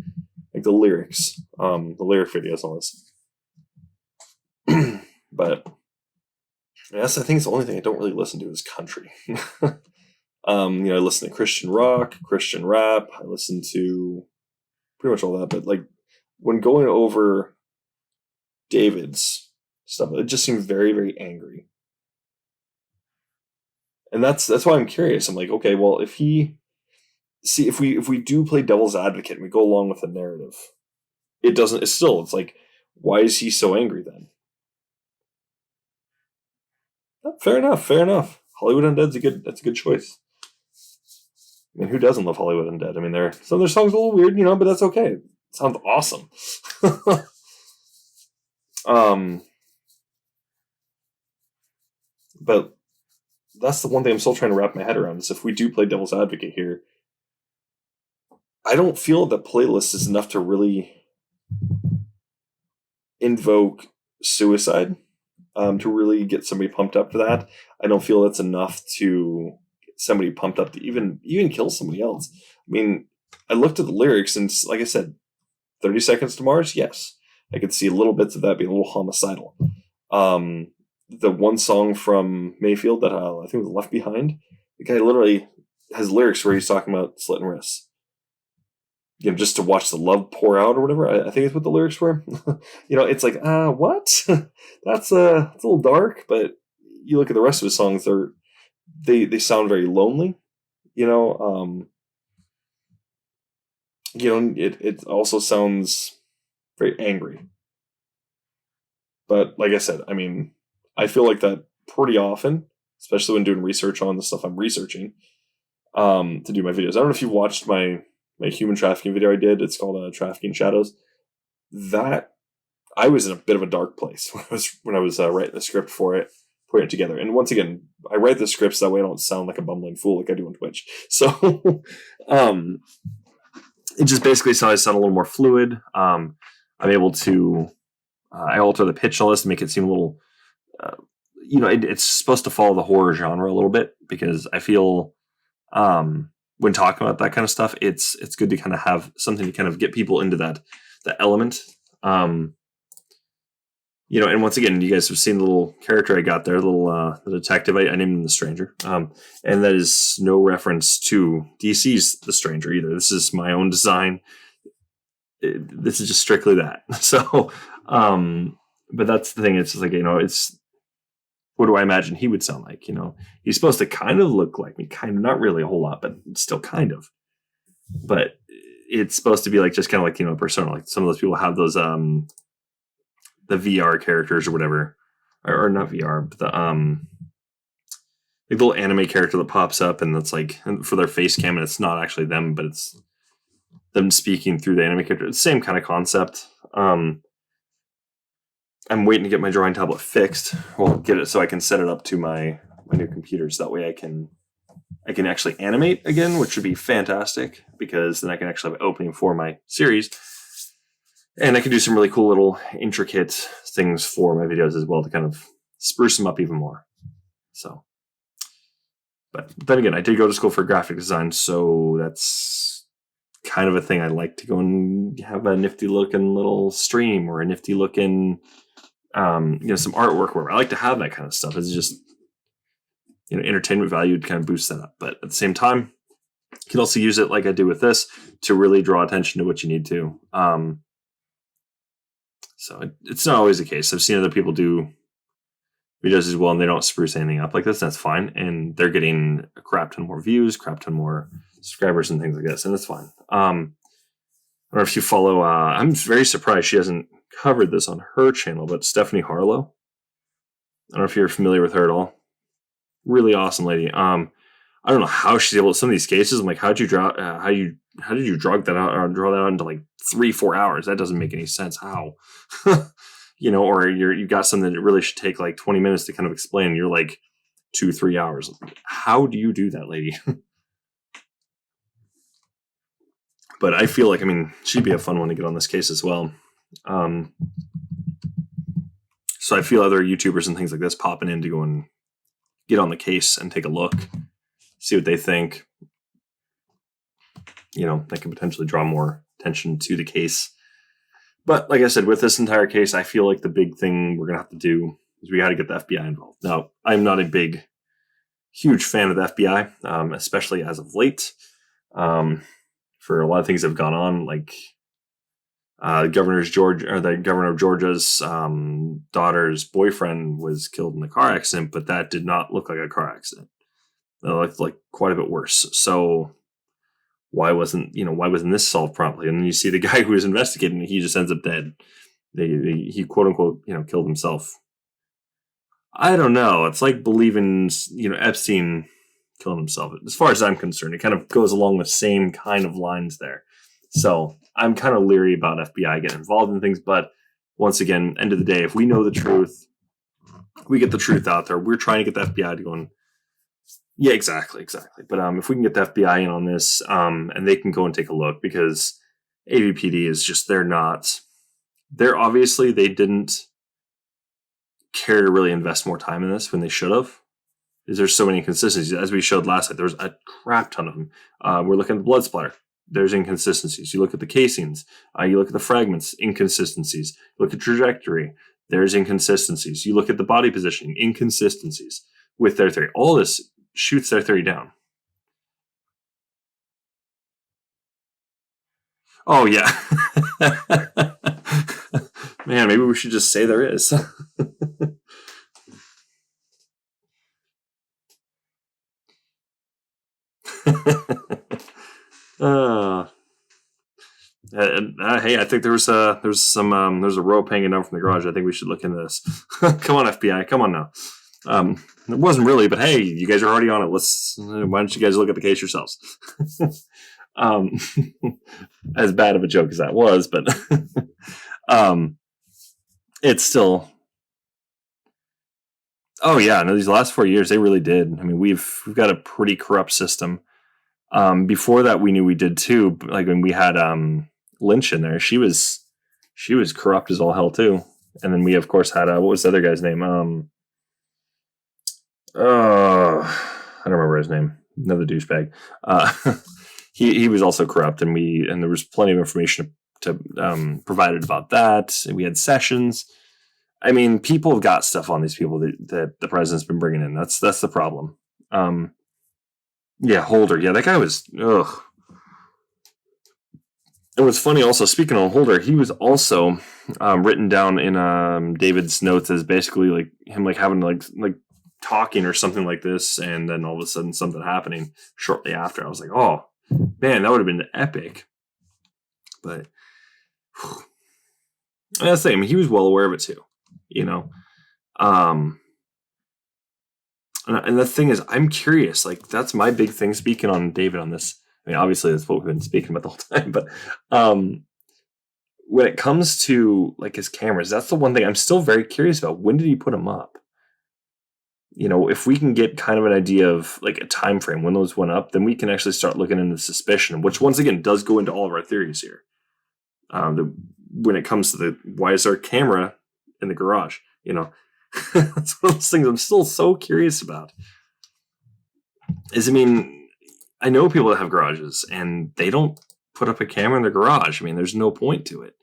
like the lyrics, the lyric videos on this. But yes, I think it's the only thing I don't really listen to is country. I listen to Christian rock, Christian rap. I listen to pretty much all that. But like, when going over David's stuff, it just seems very, very angry. And that's why I'm curious. I'm like, okay, well, if we do play devil's advocate and we go along with the narrative, it's like, why is he so angry then? Fair enough. Hollywood Undead's that's a good choice. I mean, who doesn't love Hollywood Undead? I mean, some of their songs are a little weird, but that's okay. It sounds awesome. But that's the one thing I'm still trying to wrap my head around, is if we do play devil's advocate here, I don't feel that playlist is enough to really invoke suicide, to really get somebody pumped up for that. I don't feel that's enough to get somebody pumped up to even kill somebody else. I mean, I looked at the lyrics, and like I said, 30 Seconds to Mars, yes. I could see little bits of that being a little homicidal. The one song from Mayfield that I think was Left Behind, the guy literally has lyrics where he's talking about slitting wrists. just to watch the love pour out or whatever. I think it's what the lyrics were. It's like, what? That's it's a little dark, but you look at the rest of his songs, they sound very lonely. It also sounds very angry. But like I said, I mean, I feel like that pretty often, especially when doing research on the stuff I'm researching to do my videos. I don't know if you watched my human trafficking video I did. It's called Trafficking Shadows. That I was in a bit of a dark place when I was writing the script for it, putting it together. And once again, I write the scripts that way I don't sound like a bumbling fool like I do on Twitch. So it just basically sounds a little more fluid. I'm able to I alter the pitch on this to make it seem a little it's supposed to follow the horror genre a little bit, because I feel when talking about that kind of stuff, it's good to kind of have something to kind of get people into that element. And once again, you guys have seen the little character I got there, the detective. I named him the Stranger, and that is no reference to DC's The Stranger either. This is my own design. This is just strictly that. So, but that's the thing. It's just like, it's, what do I imagine he would sound like? He's supposed to kind of look like me, kind of, not really a whole lot, but still kind of. But it's supposed to be like just kind of like, a persona. Like some of those people have those the VR characters or whatever, or not VR, but the little anime character that pops up and that's like for their face cam, and it's not actually them, but it's them speaking through the anime character. It's the same kind of concept. I'm waiting to get my drawing tablet fixed. Well, get it so I can set it up to my new computers. That way I can actually animate again, which would be fantastic, because then I can actually have an opening for my series. And I can do some really cool little intricate things for my videos as well to kind of spruce them up even more. So, but then again, I did go to school for graphic design, so that's kind of a thing. I like to go and have a nifty looking little stream or a nifty looking, some artwork where I like to have that kind of stuff. It's just, entertainment value to kind of boost that up. But at the same time, you can also use it like I do with this to really draw attention to what you need to. So it's not always the case. I've seen other people do videos as well, and they don't spruce anything up like this. That's fine. And they're getting a crap ton more views, crap ton more subscribers and things like this. And that's fine. I don't know if you follow, I'm very surprised she hasn't covered this on her channel, but Stephanie Harlow. I don't know if you're familiar with her at all. Really awesome lady. I don't know how she's able to, some of these cases. I'm like, how did you draw that out, or draw that out into like 3-4 hours? That doesn't make any sense. How? Or you got something that really should take like 20 minutes to kind of explain. You're like 2-3 hours. How do you do that, lady? But I feel like, she'd be a fun one to get on this case as well. So I feel other YouTubers and things like this popping in to go and get on the case and take a look, see what they think. That can potentially draw more attention to the case. But like I said, with this entire case, I feel like the big thing we're going to have to do is we got to get the FBI involved. Now, I'm not a huge fan of the FBI, especially as of late. For a lot of things that have gone on, like the governor of Georgia's daughter's boyfriend was killed in a car accident, but that did not look like a car accident. It looked like quite a bit worse. So why wasn't this solved promptly? And then you see the guy who was investigating, he just ends up dead. He quote unquote, killed himself. I don't know. It's like believing, Epstein killed himself. As far as I'm concerned, it kind of goes along the same kind of lines there. So I'm kind of leery about FBI getting involved in things. But once again, end of the day, if we know the truth, we get the truth out there. We're trying to get the FBI to go and, yeah, exactly. But if we can get the FBI in on this, and they can go and take a look, because AVPD is just, they didn't care to really invest more time in this when they should have. There's so many inconsistencies. As we showed last night, there's a crap ton of them. We're looking at the blood splatter. There's inconsistencies. You look at the casings. You look at the fragments, inconsistencies. You look at trajectory. There's inconsistencies. You look at the body positioning, inconsistencies with their theory. All this shoots their theory down. Oh yeah. Man, maybe we should just say there is. uh, hey, I think there's a rope hanging down from the garage. I think we should look into this. Come on, FBI, come on now. It wasn't really, but hey, you guys are already on it. Why don't you guys look at the case yourselves? um, as bad of a joke as that was, but um, it's still. Oh yeah, no, these last 4 years they really did. I mean, we've got a pretty corrupt system. Before that, we knew we did too. Like when we had Lynch in there, she was corrupt as all hell too. And then we of course had what was the other guy's name? I don't remember his name. Another douchebag. Uh, he was also corrupt, and there was plenty of information to provided about that. And we had sessions. I mean, people have got stuff on these people that the president's been bringing in. That's the problem. Yeah, Holder. Yeah, that guy was. Ugh. It was funny. Also, speaking of Holder, he was also written down in David's notes as basically like him, like having like talking or something like this, and then all of a sudden something happening shortly after. I was like, oh man, that would have been epic. But that's the thing. I mean, he was well aware of it too. You know. Um, and the thing is, I'm curious. Like, that's my big thing. Speaking on David on this, I mean, obviously that's what we've been speaking about the whole time. But when it comes to like his cameras, that's the one thing I'm still very curious about. When did he put them up? You know, if we can get kind of an idea of like a time frame when those went up, then we can actually start looking into suspicion, which once again does go into all of our theories here. When it comes to the why is there a camera in the garage? You know, that's one of those things I'm still so curious about. I mean, I know people that have garages and they don't put up a camera in their garage. I mean, there's no point to it.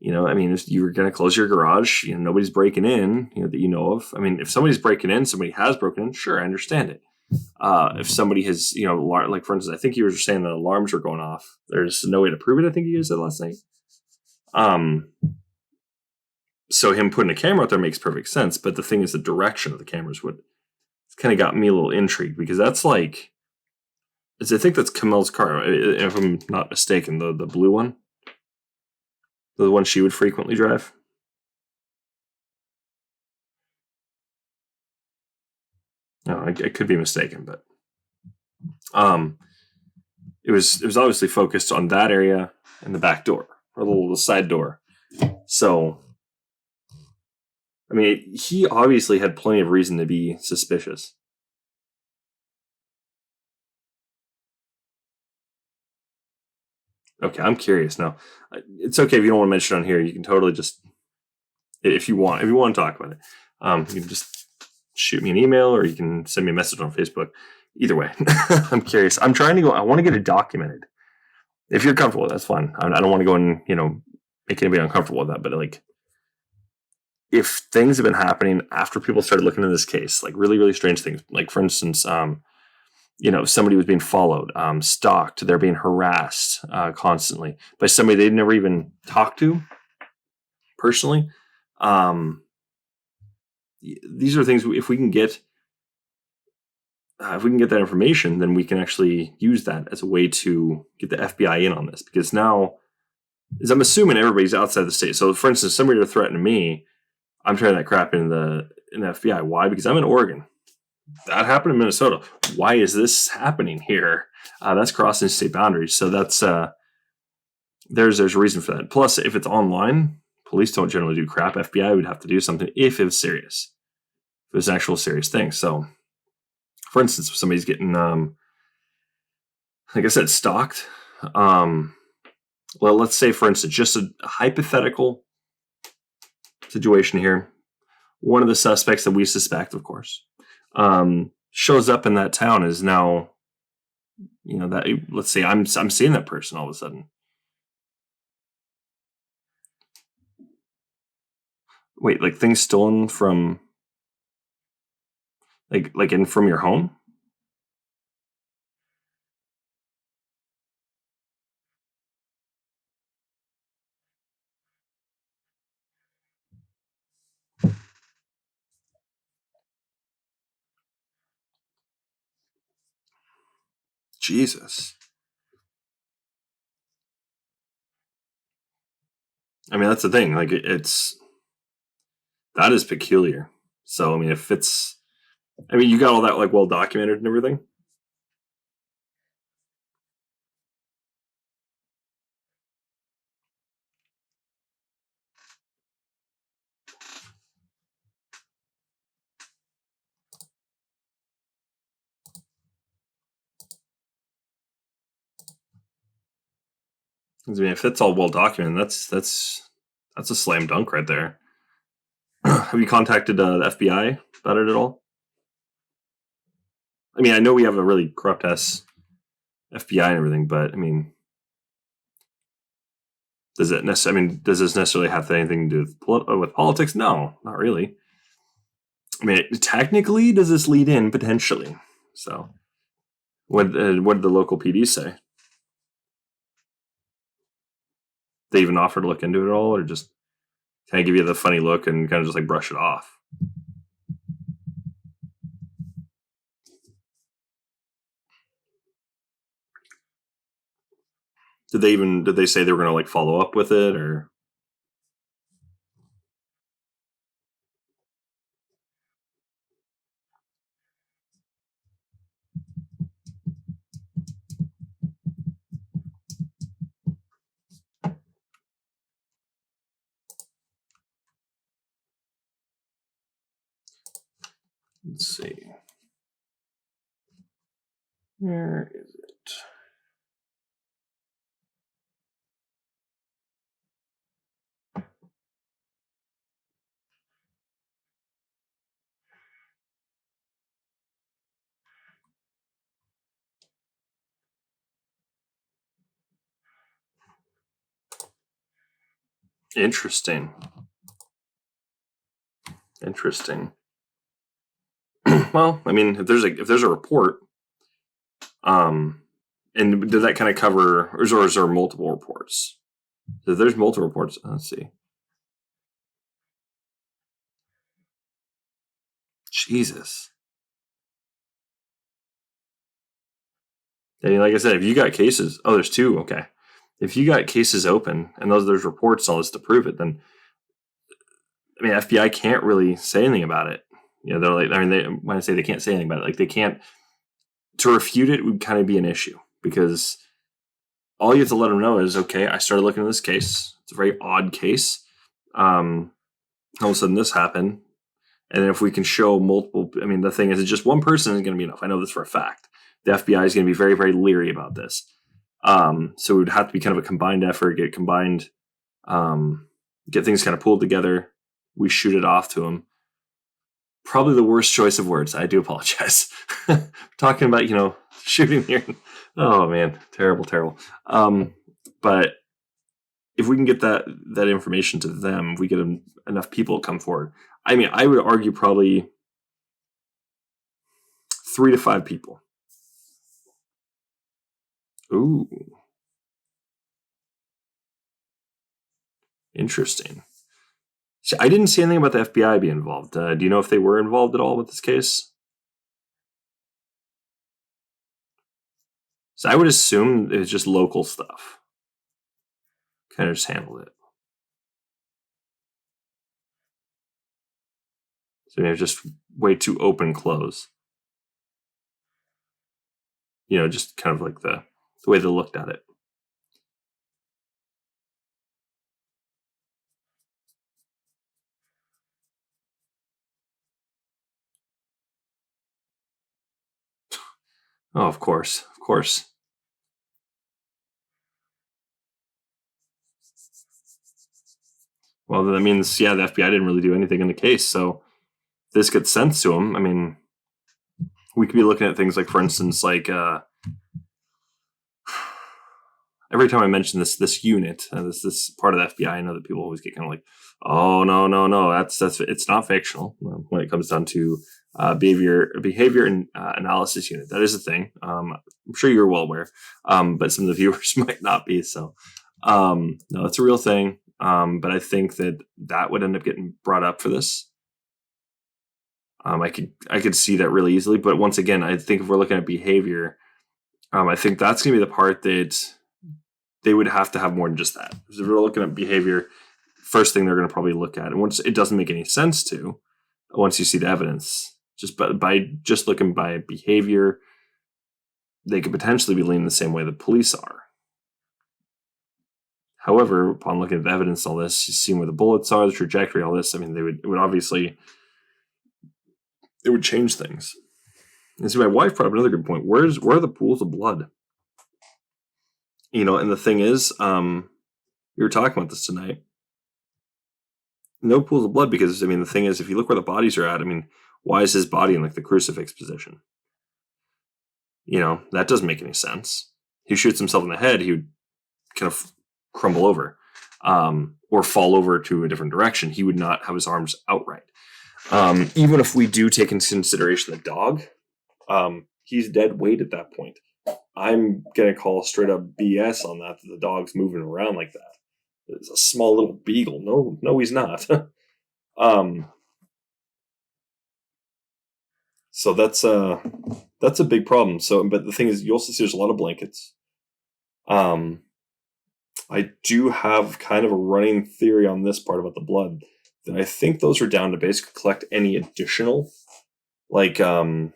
You know, I mean, if you're going to close your garage, you know, nobody's breaking in, you know, that you know of. I mean, if somebody's breaking in, somebody has broken in, sure, I understand it. If somebody has, you know, like for instance, I think you were saying that alarms were going off. There's no way to prove it. I think you said last night. So him putting a camera out there makes perfect sense. But the thing is, the direction of the cameras would kind of got me a little intrigued because that's like, I think that's Kamel's car, if I'm not mistaken, the blue one, the one she would frequently drive. No, I could be mistaken, but um, it was obviously focused on that area and the back door or the little side door. So, I mean, he obviously had plenty of reason to be suspicious. Okay, I'm curious now. It's okay if you don't want to mention it on here. You can totally just, if you want to talk about it, you can just shoot me an email or you can send me a message on Facebook. Either way, I'm curious. I'm trying to go. I want to get it documented. If you're comfortable, that's fine. I don't want to go and make anybody uncomfortable with that. But like, if things have been happening after people started looking into this case, like really, really strange things, like for instance, somebody was being followed, stalked, they're being harassed constantly by somebody they'd never even talked to personally. These are things if we can get that information, then we can actually use that as a way to get the FBI in on this. Because now, as I'm assuming everybody's outside the state. So, for instance, somebody to threaten me, I'm trying that crap in the FBI. Why? Because I'm in Oregon. That happened in Minnesota. Why is this happening here? That's crossing state boundaries. So that's there's a reason for that. Plus, if it's online, police don't generally do crap. FBI would have to do something if it was serious. If it was an actual serious thing. So, for instance, if somebody's getting, like I said, stalked. Well, let's say, for instance, just a hypothetical situation here. One of the suspects that we suspect, of course, shows up in that town is now, that let's say I'm seeing that person all of a sudden. Wait, like things stolen from, like in from your home? Jesus. I mean, that's the thing. Like, that is peculiar. So, I mean, if it's, I mean, you got all that like well documented and everything. I mean, if it's all well documented, that's a slam dunk right there. Have you contacted the FBI about it at all? I mean, I know we have a really corrupt ass FBI and everything, but I mean, does this necessarily have anything to do with politics? No, not really. I mean, technically, does this lead in potentially? So, what did the local PD say? They even offer to look into it at all, or just kind of give you the funny look and kind of just like brush it off? Did they say they were going to like follow up with it, or? Let's see. Where is it? Interesting. Well, I mean, if there's a report, and did that kind of cover, or is there multiple reports? If there's multiple reports, let's see. Jesus. And like I said, if you got cases, there's two. Okay, if you got cases open and there's reports and all this to prove it, then I mean, FBI can't really say anything about it. You know, they're like, I mean, when I say they can't say anything about it, like they can't, to refute it would kind of be an issue, because all you have to let them know is, okay, I started looking at this case. It's a very odd case. All of a sudden this happened. And then if we can show multiple, I mean, the thing is, just one person isn't going to be enough. I know this for a fact. The FBI is going to be very, very leery about this. So it would have to be kind of a combined effort, get things kind of pulled together. We shoot it off to them. Probably the worst choice of words. I do apologize. Talking about, shooting here. Oh man, terrible. But if we can get that information to them, if we get enough people to come forward. I mean, I would argue probably 3 to 5 people. Ooh. Interesting. See, I didn't see anything about the FBI being involved. Do you know if they were involved at all with this case? So I would assume it was just local stuff. Kind of just handled it. So maybe just way too open close. Just kind of like the way they looked at it. Oh, of course. Well, that means, the FBI didn't really do anything in the case. So this gets sent to them. I mean, we could be looking at things like, for instance, like every time I mention this unit, this part of the FBI, I know that people always get kind of like, oh no, that's it's not fictional when it comes down to behavior and analysis unit. That is a thing. I'm sure you're well aware, but some of the viewers might not be. So no, it's a real thing. But I think that would end up getting brought up for this. I could see that really easily. But once again, I think if we're looking at behavior, I think that's going to be the part that they would have to have more than just that. Because if we're looking at behavior, first thing they're going to probably look at, and once it doesn't make any sense to, once you see the evidence, just by just looking by behavior, they could potentially be leaning the same way the police are. However, upon looking at the evidence, all this, seeing where the bullets are, the trajectory, all this, I mean, it would obviously, it would change things. And see, my wife brought up another good point. Where are the pools of blood? And the thing is, we were talking about this tonight. No pools of blood because, the thing is, if you look where the bodies are at, why is his body in like the crucifix position? That doesn't make any sense. He shoots himself in the head, he would kind of crumble over or fall over to a different direction. He would not have his arms outright. Even if we do take into consideration the dog, he's dead weight at that point. I'm going to call straight up BS on that the dog's moving around like that. It's a small little beagle. No, he's not. So that's a big problem. But the thing is, you also see there's a lot of blankets. I do have kind of a running theory on this part about the blood that I think those are down to basically collect any additional, like for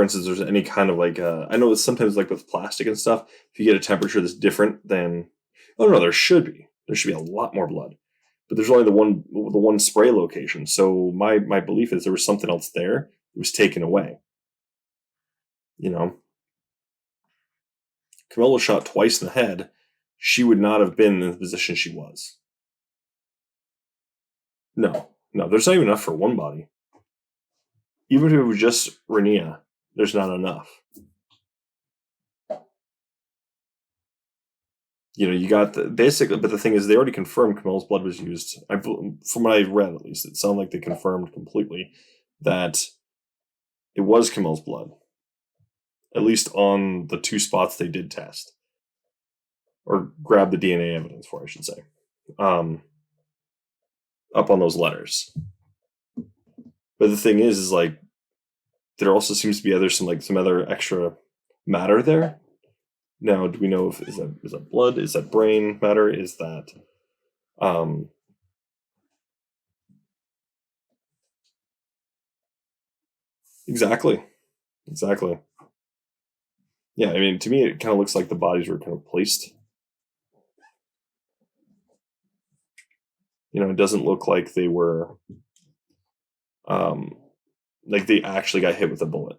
instance, there's any kind of I know it's sometimes like with plastic and stuff, if you get a temperature that's different than, there should be a lot more blood, but there's only the one spray location. So my belief is there was something else there that was taken away. Camilla was shot twice in the head. She would not have been in the position she was. No, there's not even enough for one body. Even if it was just Rania, there's not enough. You got basically, but the thing is, they already confirmed Camilla's blood was used. From what I read, at least, it sounded like they confirmed completely that it was Camilla's blood. At least on the 2 spots they did test. Or grab the DNA evidence for, I should say. Up on those letters. But the thing is there also seems to be some other extra matter there. Now, do we know if is that blood? Is that brain matter? Is that Exactly. Yeah, to me it kind of looks like the bodies were kind of placed. It doesn't look like they were like they actually got hit with a bullet.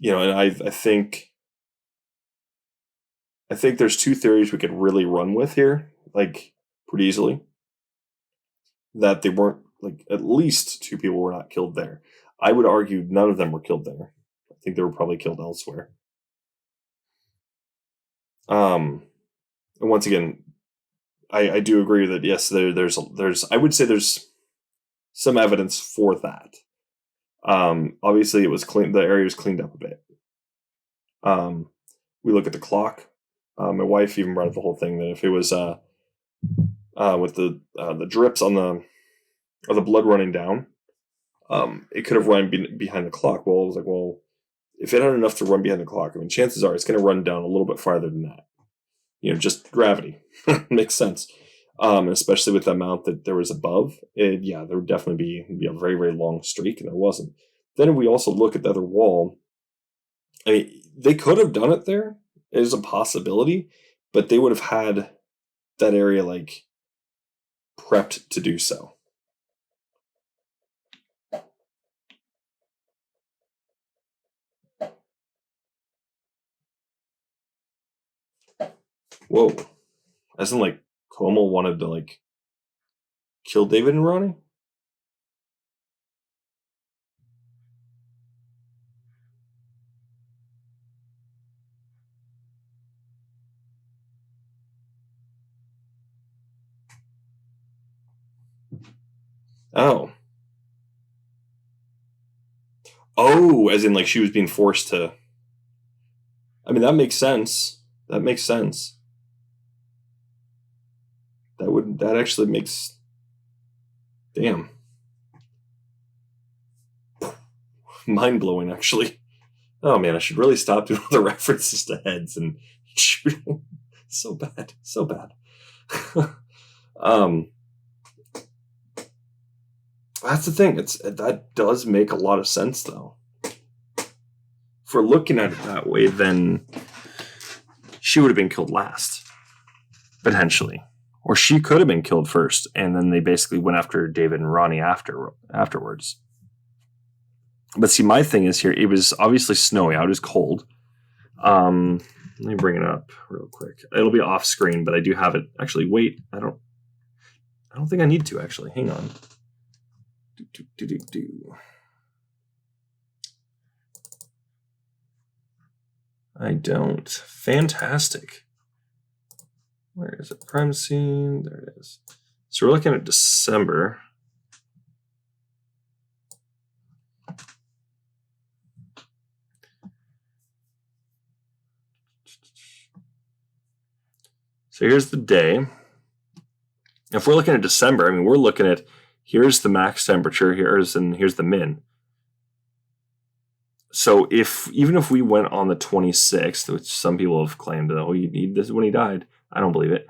And I think there's 2 theories we could really run with here, pretty easily. That they weren't, at least 2 people were not killed there. I would argue none of them were killed there. I think they were probably killed elsewhere. And once again, I do agree that yes, there's I would say there's some evidence for that. Obviously it was clean. The area was cleaned up a bit. We look at the clock. My wife even brought up the whole thing that if it was with the drips on the blood running down, it could have run behind the clock. Well, I was like, well, if it had enough to run behind the clock, chances are it's going to run down a little bit farther than that. Just gravity makes sense. Especially with the amount that there was above, there would definitely be a very, very long streak, and there wasn't. Then we also look at the other wall. They could have done it there. It is a possibility, but they would have had that area prepped to do so. Whoa. As in, Cuomo wanted to, kill David and Ronnie? Oh. Oh, as in, she was being forced to... that makes sense. That actually makes... Damn. mind-blowing, actually. Oh man, I should really stop doing all the references to heads and shooting. So bad. So bad. That's the thing. That does make a lot of sense, though. If we're looking at it that way, then she would have been killed last, potentially, or she could have been killed first, and then they basically went after David and Ronnie afterwards. But see, my thing is here. It was obviously snowy out. It was cold. Let me bring it up real quick. It'll be off screen, but I do have it. Actually, wait. I don't think I need to. Actually, hang on. I don't. Fantastic. Where is it? Crime scene. There it is. So we're looking at December. So here's the day. If we're looking at December, I mean, we're looking at, here's the max temperature, here's the min. So even if we went on the 26th, which some people have claimed, oh, you need this when he died. I don't believe it.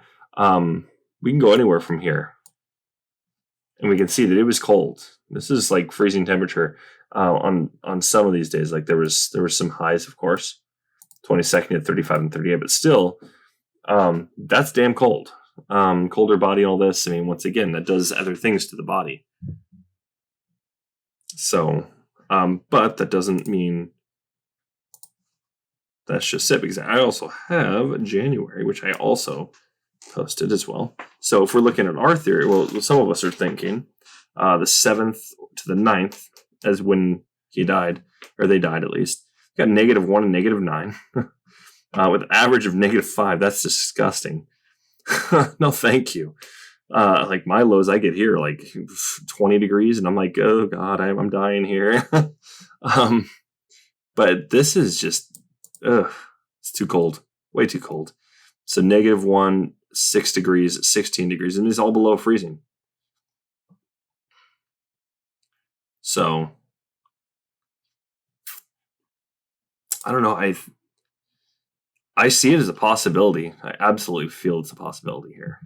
We can go anywhere from here. And we can see that it was cold. This is like freezing temperature on some of these days. Like there was some highs, of course, 22nd at 35 and 38, but still, that's damn cold. Colder body and all this. I mean, once again, that does other things to the body. So, but that doesn't mean that's just it, because I also have January, which I also posted as well. So if we're looking at our theory, well, some of us are thinking the 7th to the 9th as when he died, or they died at least. We got -1 and -9 with an average of -5. That's disgusting. No, thank you. Like my lows I get here like 20 degrees, and I'm like, oh God, I'm dying here. But this is just, it's too cold, way too cold. So -1, 6 degrees, 16 degrees, and it's all below freezing. So I don't know. I see it as a possibility. I absolutely feel it's a possibility here.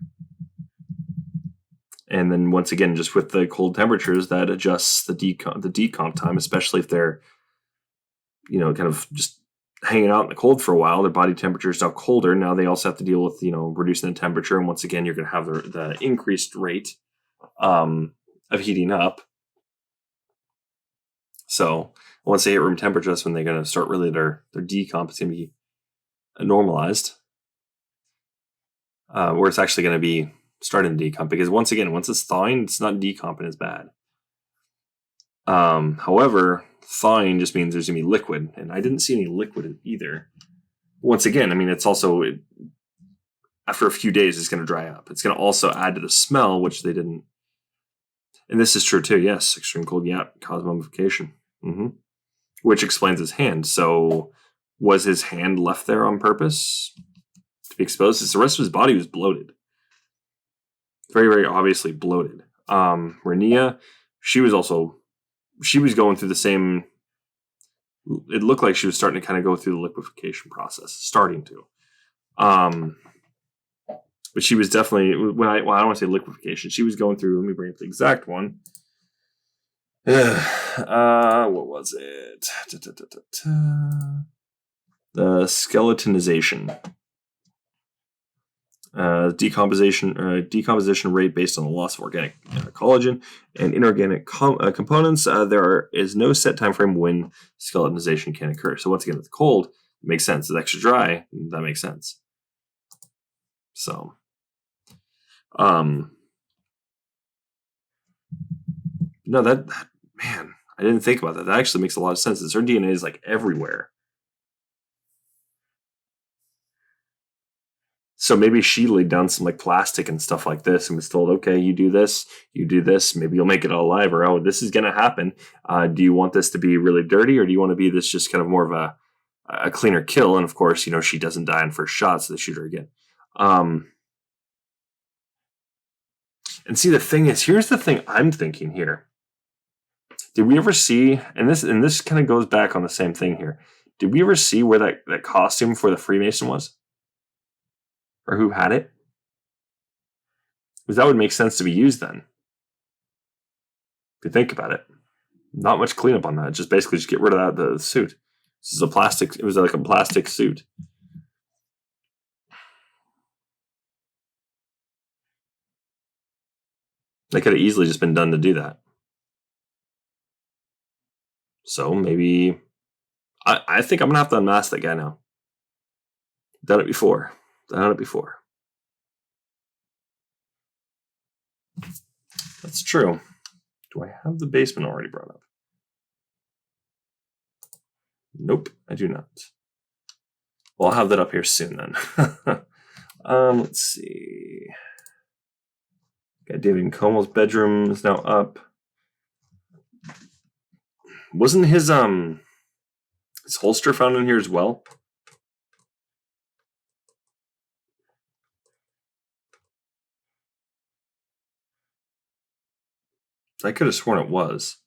And then once again, just with the cold temperatures, that adjusts the decomp time, especially if they're, kind of just hanging out in the cold for a while. Their body temperature is now colder. Now they also have to deal with, reducing the temperature. And once again, you're going to have the increased rate of heating up. So once they hit room temperature, that's when they're going to start really their decomp is going to be normalized, where it's actually going to be starting to decomp, because once again, once it's thawing, it's not decomping as bad. However, thawing just means there's going to be liquid, and I didn't see any liquid either. Once again, I mean, it's also, after a few days, it's going to dry up. It's going to also add to the smell, which they didn't. And this is true too. Yes, extreme cold, yeah, cause mummification, which explains his hand. So was his hand left there on purpose to be exposed? Because the rest of his body was bloated. Very, very obviously bloated. Rania, she was going through the same, it looked like she was starting to kind of go through the liquefaction process, starting to. But she was definitely, I don't want to say liquefaction, she was going through, let me bring up the exact one. What was it? The skeletonization. Decomposition rate based on the loss of organic collagen and inorganic components. There is no set time frame when skeletonization can occur. So once again, it's cold, it makes sense. It's extra dry, that makes sense. So, no, that man, I didn't think about that. That actually makes a lot of sense. Her DNA is like everywhere. So maybe she laid down some like plastic and stuff like this and was told, okay, you do this, maybe you'll make it all alive, or, oh, this is going to happen. Do you want this to be really dirty, or do you want to be this just kind of more of a cleaner kill? And of course, she doesn't die in first shot, so they shoot her again. And see, the thing is, here's the thing I'm thinking here. Did we ever see, and this kind of goes back on the same thing here. Did we ever see where that costume for the Freemason was? Or who had it? Because that would make sense to be used then. If you think about it. Not much cleanup on that. Just basically just get rid of the suit. This is a plastic, it was like a plastic suit. They could have easily just been done to do that. So maybe I think I'm gonna have to unmask that guy now. Done it before. That's true. Do I have the basement already brought up? Nope, I do not. Well, I'll have that up here soon then. Let's see. Got David Nkomo's bedroom is now up. Wasn't his holster found in here as well? I could have sworn it was.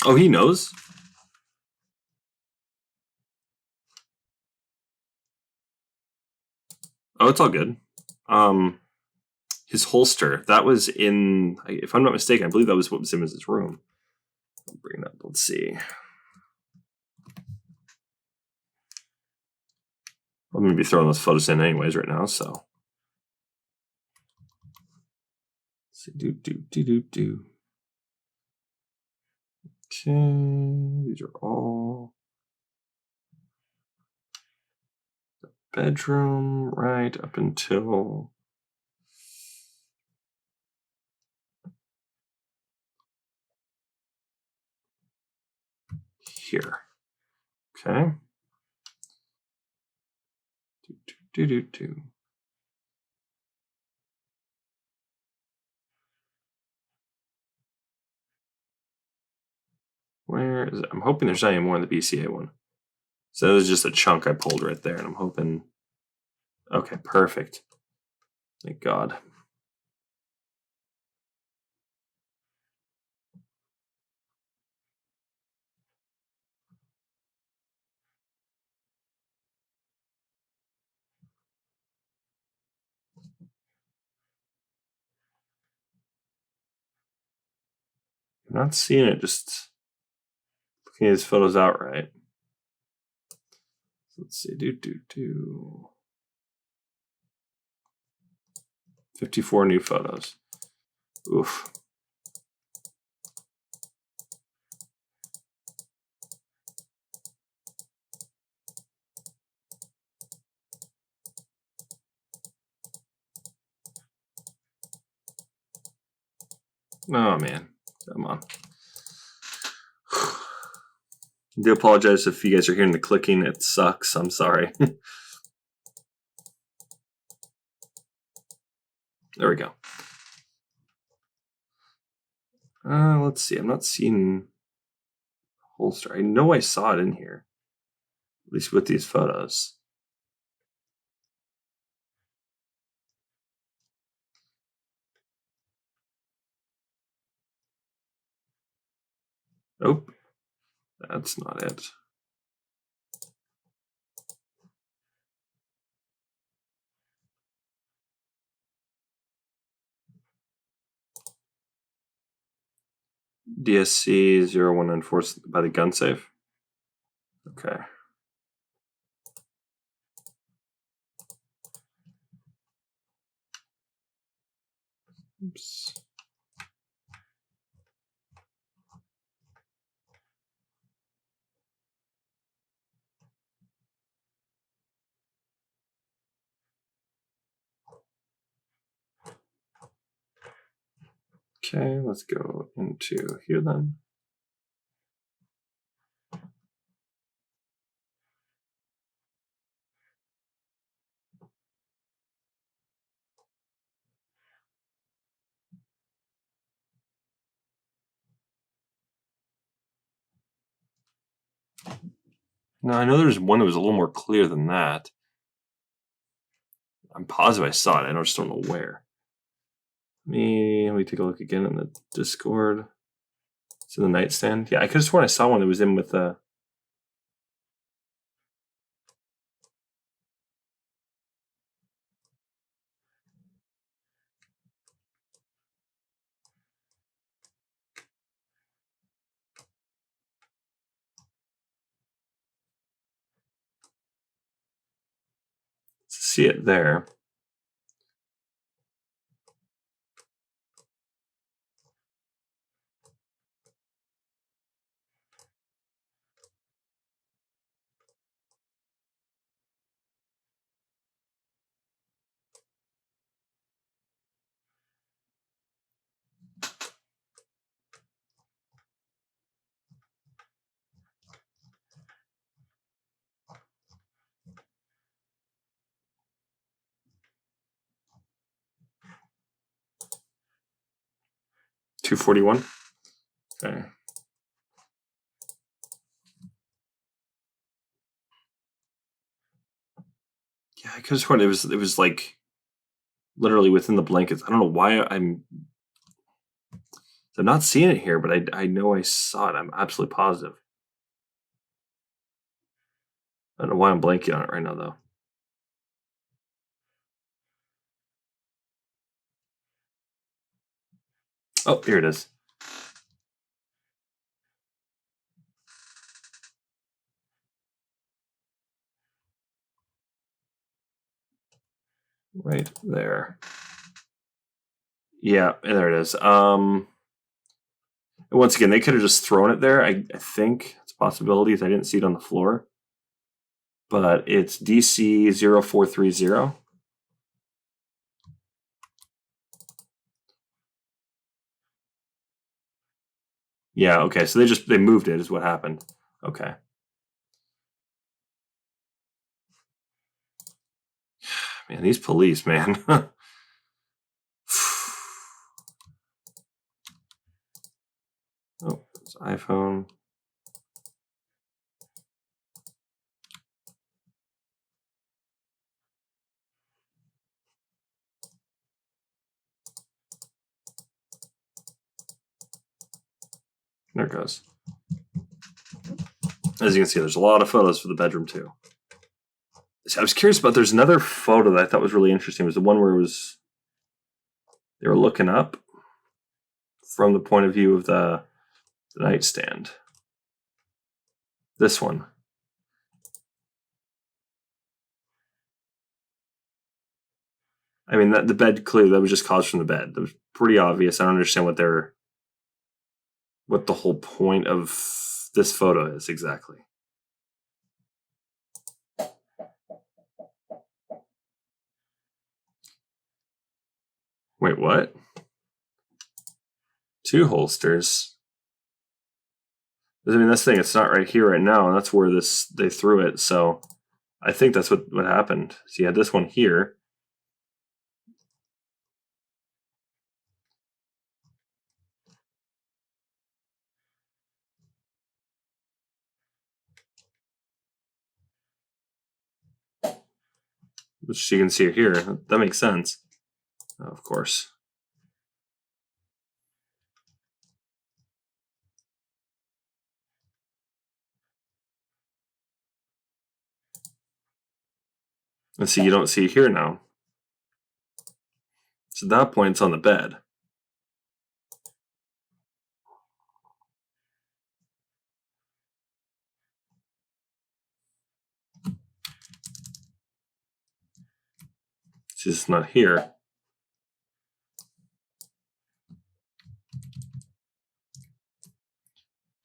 Oh, he knows? Oh, it's all good. His holster, that was in, if I'm not mistaken, I believe that was what was in his room. I'll bring it up. Let's see. I'm going to be throwing those photos in anyways right now, so. Let's see. Do. Okay, these are all the bedroom, right up until here. Okay. Do. Where is it? I'm hoping there's not any more in the BCA one. So that was just a chunk I pulled right there, and I'm hoping. Okay, perfect. Thank God. I'm not seeing it, just looking at his photos outright. Let's see. Do. 54 new photos. Oof. Oh, man. Come on. I do apologize if you guys are hearing the clicking. It sucks. I'm sorry. There we go. Let's see. I'm not seeing holster. I know I saw it in here. At least with these photos. Nope. That's not it. DSC 0194 by the gun safe. Okay. Oops. Okay, let's go into here then. No, I know there's one that was a little more clear than that. I'm positive I saw it. I just don't know where. Let me take a look again in the Discord. It's in the nightstand. Yeah, I could have sworn I saw one that was in with the. See it there. $241. Okay. Yeah, I could have sworn it was like literally within the blankets. I don't know why I'm not seeing it here, but I know I saw it. I'm absolutely positive. I don't know why I'm blanking on it right now though. Oh, here it is. Right there. Yeah, there it is. Once again, they could have just thrown it there. I think it's possibilities. I didn't see it on the floor. But it's DC 0430. Yeah, okay. So they moved it is what happened. Okay. Man, these police, man. Oh, it's iPhone. There it goes. As you can see, there's a lot of photos for the bedroom too. So I was curious about. There's another photo that I thought was really interesting. It was the one where they were looking up from the point of view of the nightstand. This one. I mean, the bed clearly that was just caused from the bed. That was pretty obvious. I don't understand what the whole point of this photo is exactly. Wait, what? Two holsters. I mean, that's the thing. It's not right here right now, and that's where they threw it. So I think that's what happened. So you had this one here. Which you can see here. That makes sense. Of course. And see, you don't see it here now. So at that point, it's on the bed. It's just not here.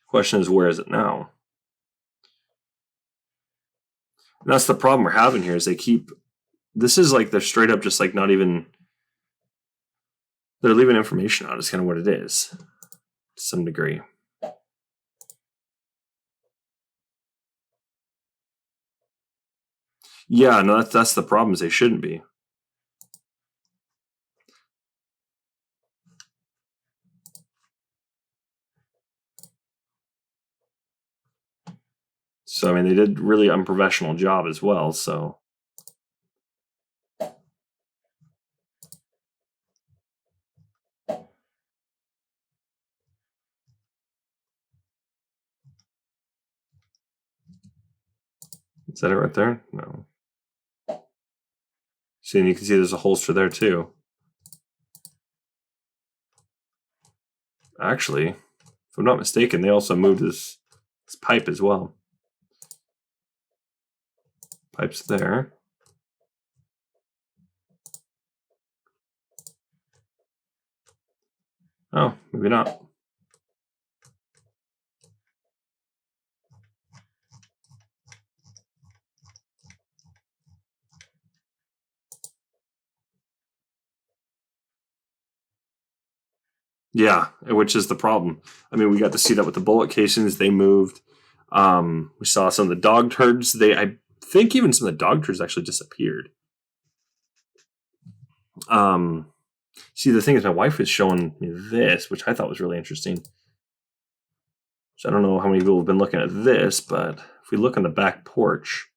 Question is, where is it now? And that's the problem we're having here. Is they keep. This is like they're straight up just like not even. They're leaving information out. Is kind of what it is, to some degree. Yeah, no, that's the problem. Is they shouldn't be. So I mean, they did really unprofessional job as well. So is that it right there? No. See, and you can see there's a holster there too. Actually, if I'm not mistaken, they also moved this pipe as well. Pipe's there. Oh, maybe not. Yeah, which is the problem. I mean, we got to see that with the bullet casings. They moved. We saw some of the dog turds. I think even some of the dog turds actually disappeared. See, the thing is, my wife was showing me this, which I thought was really interesting. So I don't know how many people have been looking at this, but if we look on the back porch,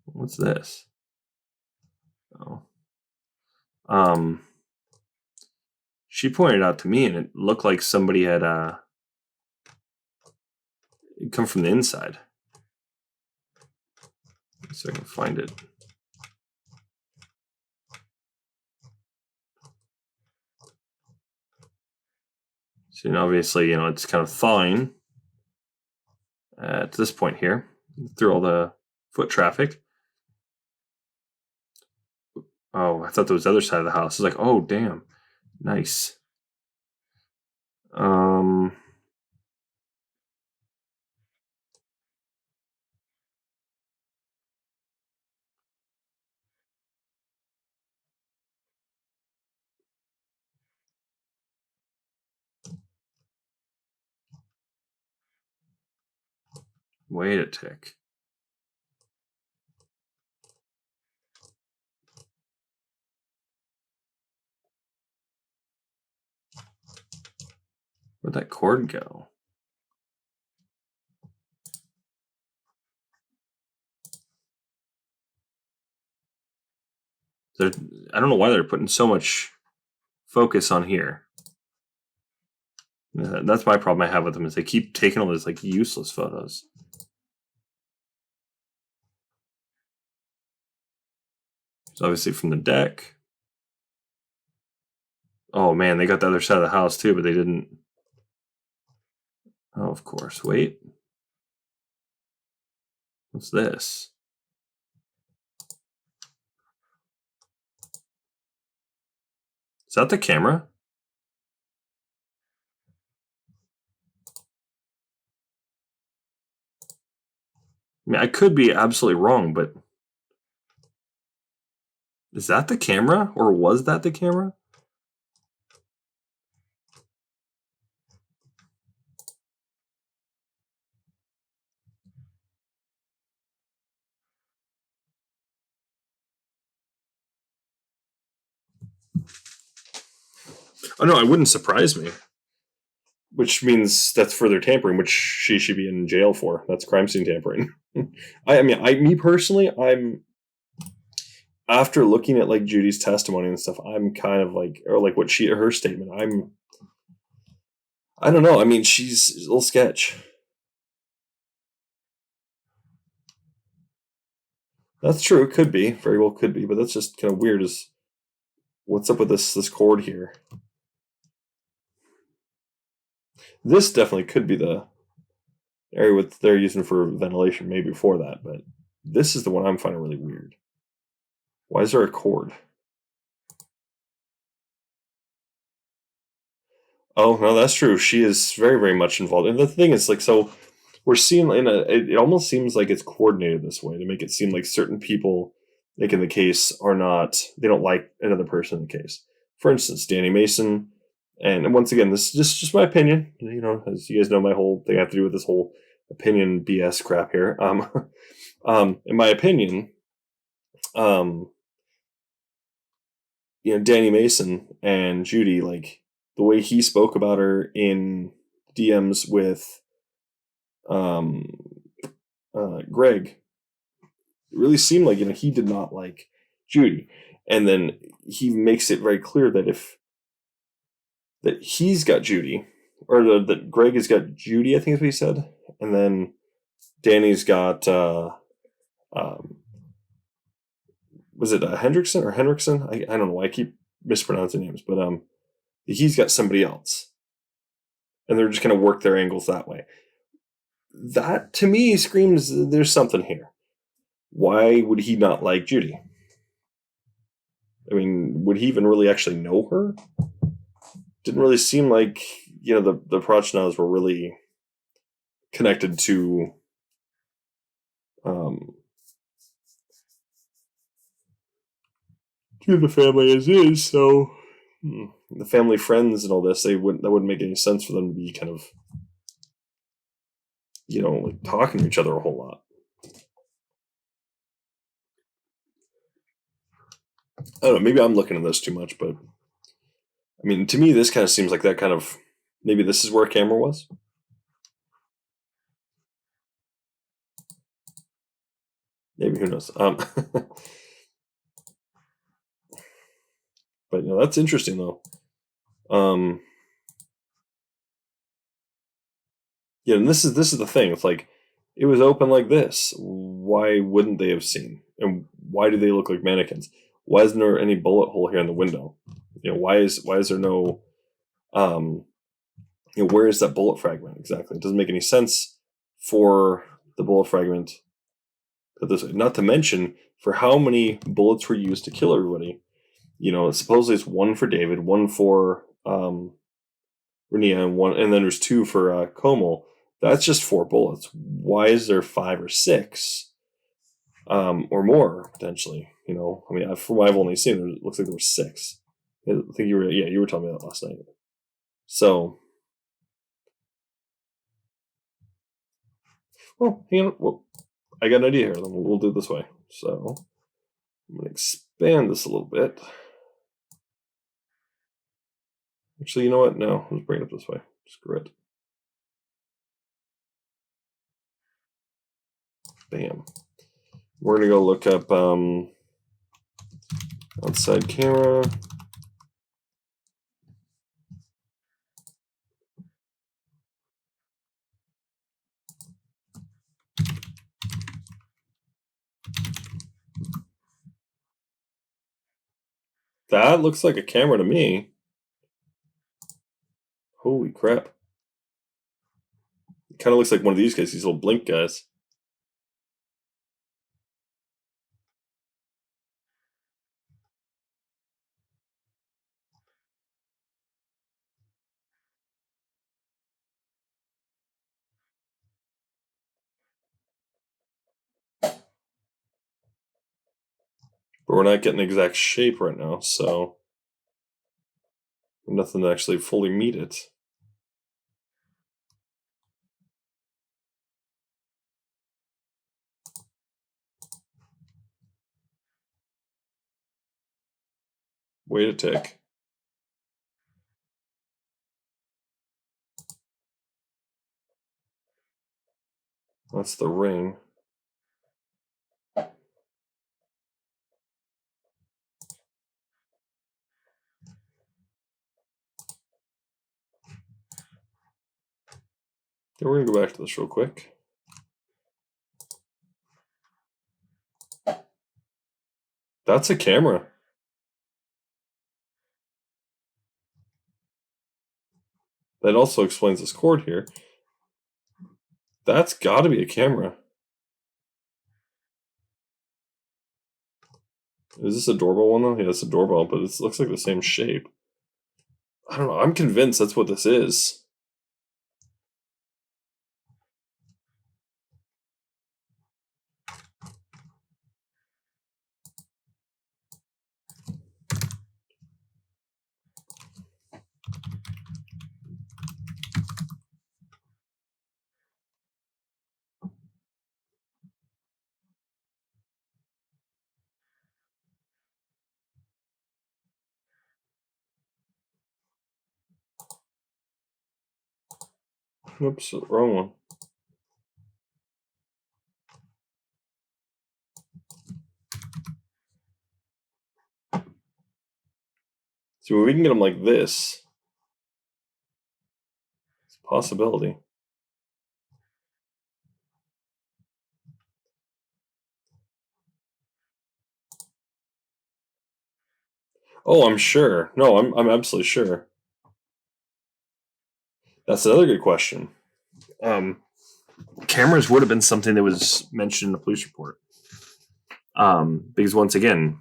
what's this? Oh, she pointed out to me, and it looked like somebody had come from the inside. So I can find it. So obviously, it's kind of thawing at this point here through all the foot traffic. Oh, I thought there was the other side of the house. It's like, oh, damn. Nice. Wait a tick. Where'd that cord go? I don't know why they're putting so much focus on here. That's my problem I have with them, is they keep taking all these like useless photos. It's obviously from the deck. Oh man, they got the other side of the house too, but they didn't. Oh, of course. Wait. What's this? Is that the camera? I mean, I could be absolutely wrong, but is that the camera, or was that the camera? Oh no, it wouldn't surprise me. Which means that's further tampering, which she should be in jail for. That's crime scene tampering. Me personally, I'm after looking at like Judy's testimony and stuff, I'm kind of like, or like what her statement. I don't know. I mean, she's a little sketch. That's true. It could be, very well could be, but that's just kind of weird. Is what's up with this cord here? This definitely could be the area what they're using for ventilation, maybe before that, but this is the one I'm finding really weird. Why is there a cord? Oh no, that's true. She is very, very much involved. And the thing is, like, so we're seeing it almost seems like it's coordinated this way to make it seem like certain people, like in the case, they don't like another person in the case. For instance, Danny Mason, and once again, this is just my opinion. As you guys know, my whole thing I have to do with this whole opinion BS crap here. In my opinion, Danny Mason and Judy, like the way he spoke about her in DMs with Greg, it really seemed like he did not like Judy, and then he makes it very clear that that he's got Judy, or that Greg has got Judy, I think is what he said, and then Danny's got um, was it Hendrickson or Henriksen? I don't know. I keep mispronouncing names, but he's got somebody else, and they're just going to work their angles that way. That to me screams there's something here. Why would he not like Judy? I mean, would he even really actually know her? Didn't really seem like the Prochnows were really connected to um, to the family as is. So the family friends and all this, that wouldn't make any sense for them to be kind of like talking to each other a whole lot. I don't know. Maybe I'm looking at this too much, but I mean, to me, this kind of seems like that kind of maybe this is where a camera was. Maybe, who knows? But that's interesting though. Yeah, and this is the thing. It's like it was open like this. Why wouldn't they have seen? And why do they look like mannequins? Why isn't there any bullet hole here in the window? Why is there no where is that bullet fragment exactly? It doesn't make any sense for the bullet fragment put this way. Not to mention for how many bullets were used to kill everybody. Supposedly it's one for David, one for Renia, and then there's two for Komal. That's just 4 bullets. Why is there 5 or 6, or more potentially? I mean, from what I've only seen, it looks like there were 6. I think you were telling me that last night. So, well, I got an idea here. Then we'll do it this way. So, I'm gonna expand this a little bit. Actually, you know what? No, let's bring it up this way. Screw it. Bam. We're gonna go look up outside camera. That looks like a camera to me. Holy crap. It kind of looks like one of these guys, these little blink guys. But we're not getting exact shape right now, so nothing to actually fully meet it. Wait a tick. That's the ring. Okay, we're gonna go back to this real quick. That's a camera. That also explains this cord here. That's gotta be a camera. Is this a doorbell one though? Yeah, it's a doorbell, but it looks like the same shape. I don't know. I'm convinced that's what this is. Oops, wrong one. So we can get them like this. It's a possibility. Oh, I'm sure. No, I'm absolutely sure. That's another good question. Cameras would have been something that was mentioned in the police report. Because once again,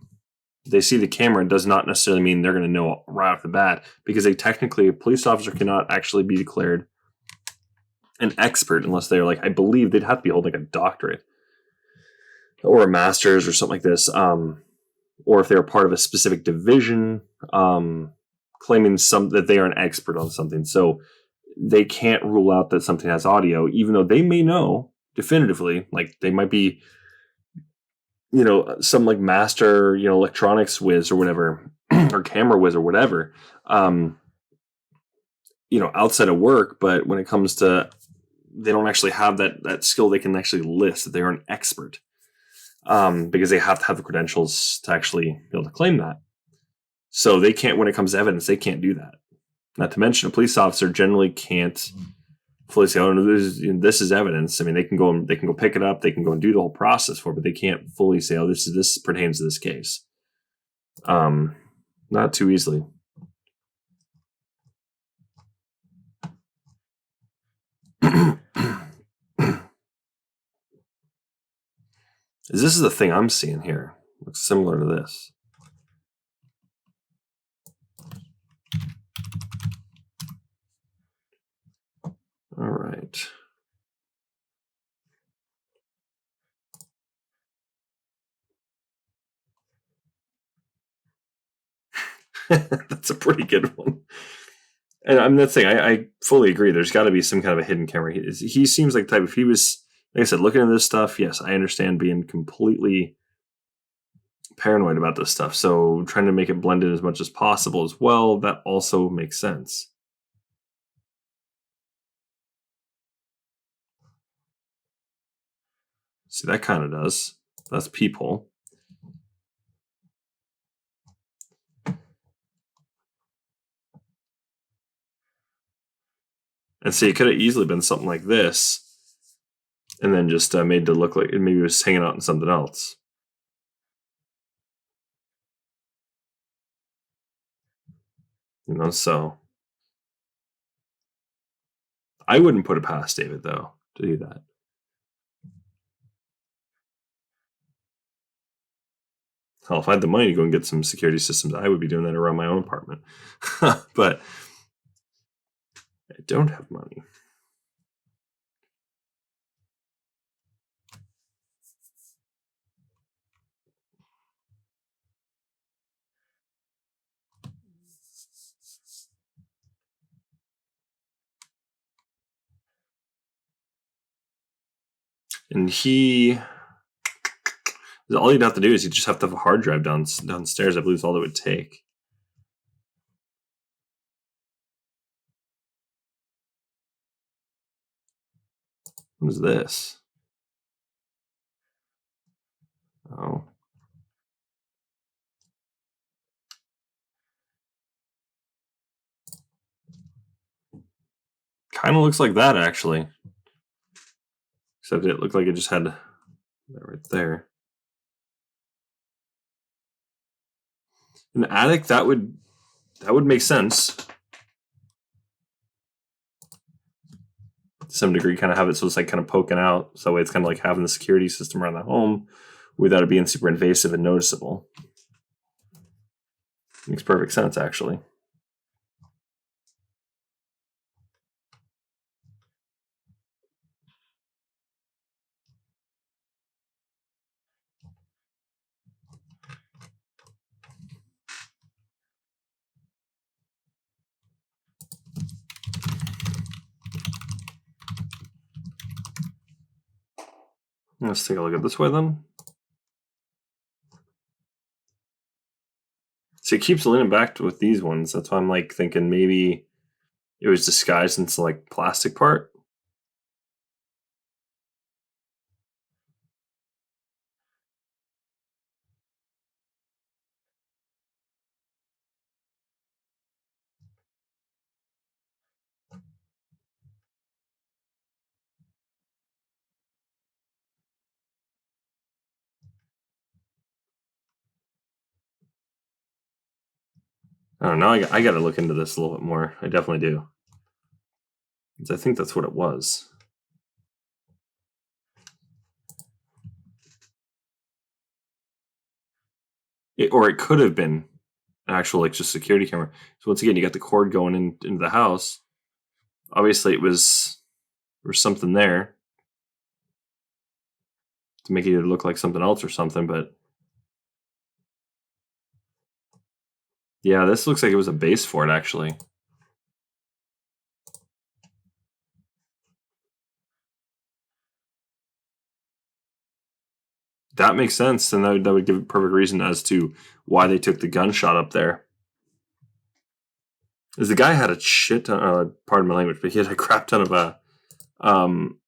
they see the camera does not necessarily mean they're going to know right off the bat, because they technically, a police officer cannot actually be declared an expert unless they're like, I believe they'd have to be holding like a doctorate or a master's or something like this. Or if they're part of a specific division, claiming that they are an expert on something. So they can't rule out that something has audio, even though they may know definitively, like they might be, some like master, electronics whiz or whatever, or camera whiz or whatever, outside of work. But when it comes to, they don't actually have that skill they can actually list that they are an expert, because they have to have the credentials to actually be able to claim that. So they can't, when it comes to evidence, they can't do that. Not to mention, a police officer generally can't fully say, "Oh no, this is evidence." I mean, they can go pick it up, they can go and do the whole process for it, but they can't fully say, "Oh, this pertains to this case." Not too easily. This is the thing I'm seeing here. Looks similar to this. All right. That's a pretty good one. And I'm not saying I fully agree. There's got to be some kind of a hidden camera. He seems like the type. If he was, like I said, looking at this stuff, yes, I understand being completely paranoid about this stuff. So trying to make it blend in as much as possible as well, that also makes sense. See, that kind of does. That's peephole. And see, it could have easily been something like this, and then just made to look like it maybe was hanging out in something else. So I wouldn't put it past David, though, to do that. Hell, if I had the money to go and get some security systems, I would be doing that around my own apartment. But I don't have money. And all you'd have to do is you just have to have a hard drive downstairs. I believe is all it would take. What is this? Oh. Kind of looks like that, actually. Except it looked like it just had that right there. An attic, that would make sense. To some degree, kind of have it so it's like kind of poking out. So that way it's kind of like having the security system around the home without it being super invasive and noticeable. Makes perfect sense, actually. Let's take a look at this way then. See, it keeps leaning back with these ones. That's why I'm like thinking maybe it was disguised into like plastic part. I don't know. I got to look into this a little bit more. I definitely do. 'Cause I think that's what it was. Or it could have been an actual like just security camera. So once again, you got the cord going into the house. Obviously, there was something there to make it look like something else or something. But yeah, this looks like it was a base for it actually. That makes sense, and that would give a perfect reason as to why they took the gunshot up there. Is the guy had a shit ton, pardon my language, but he had a crap ton um,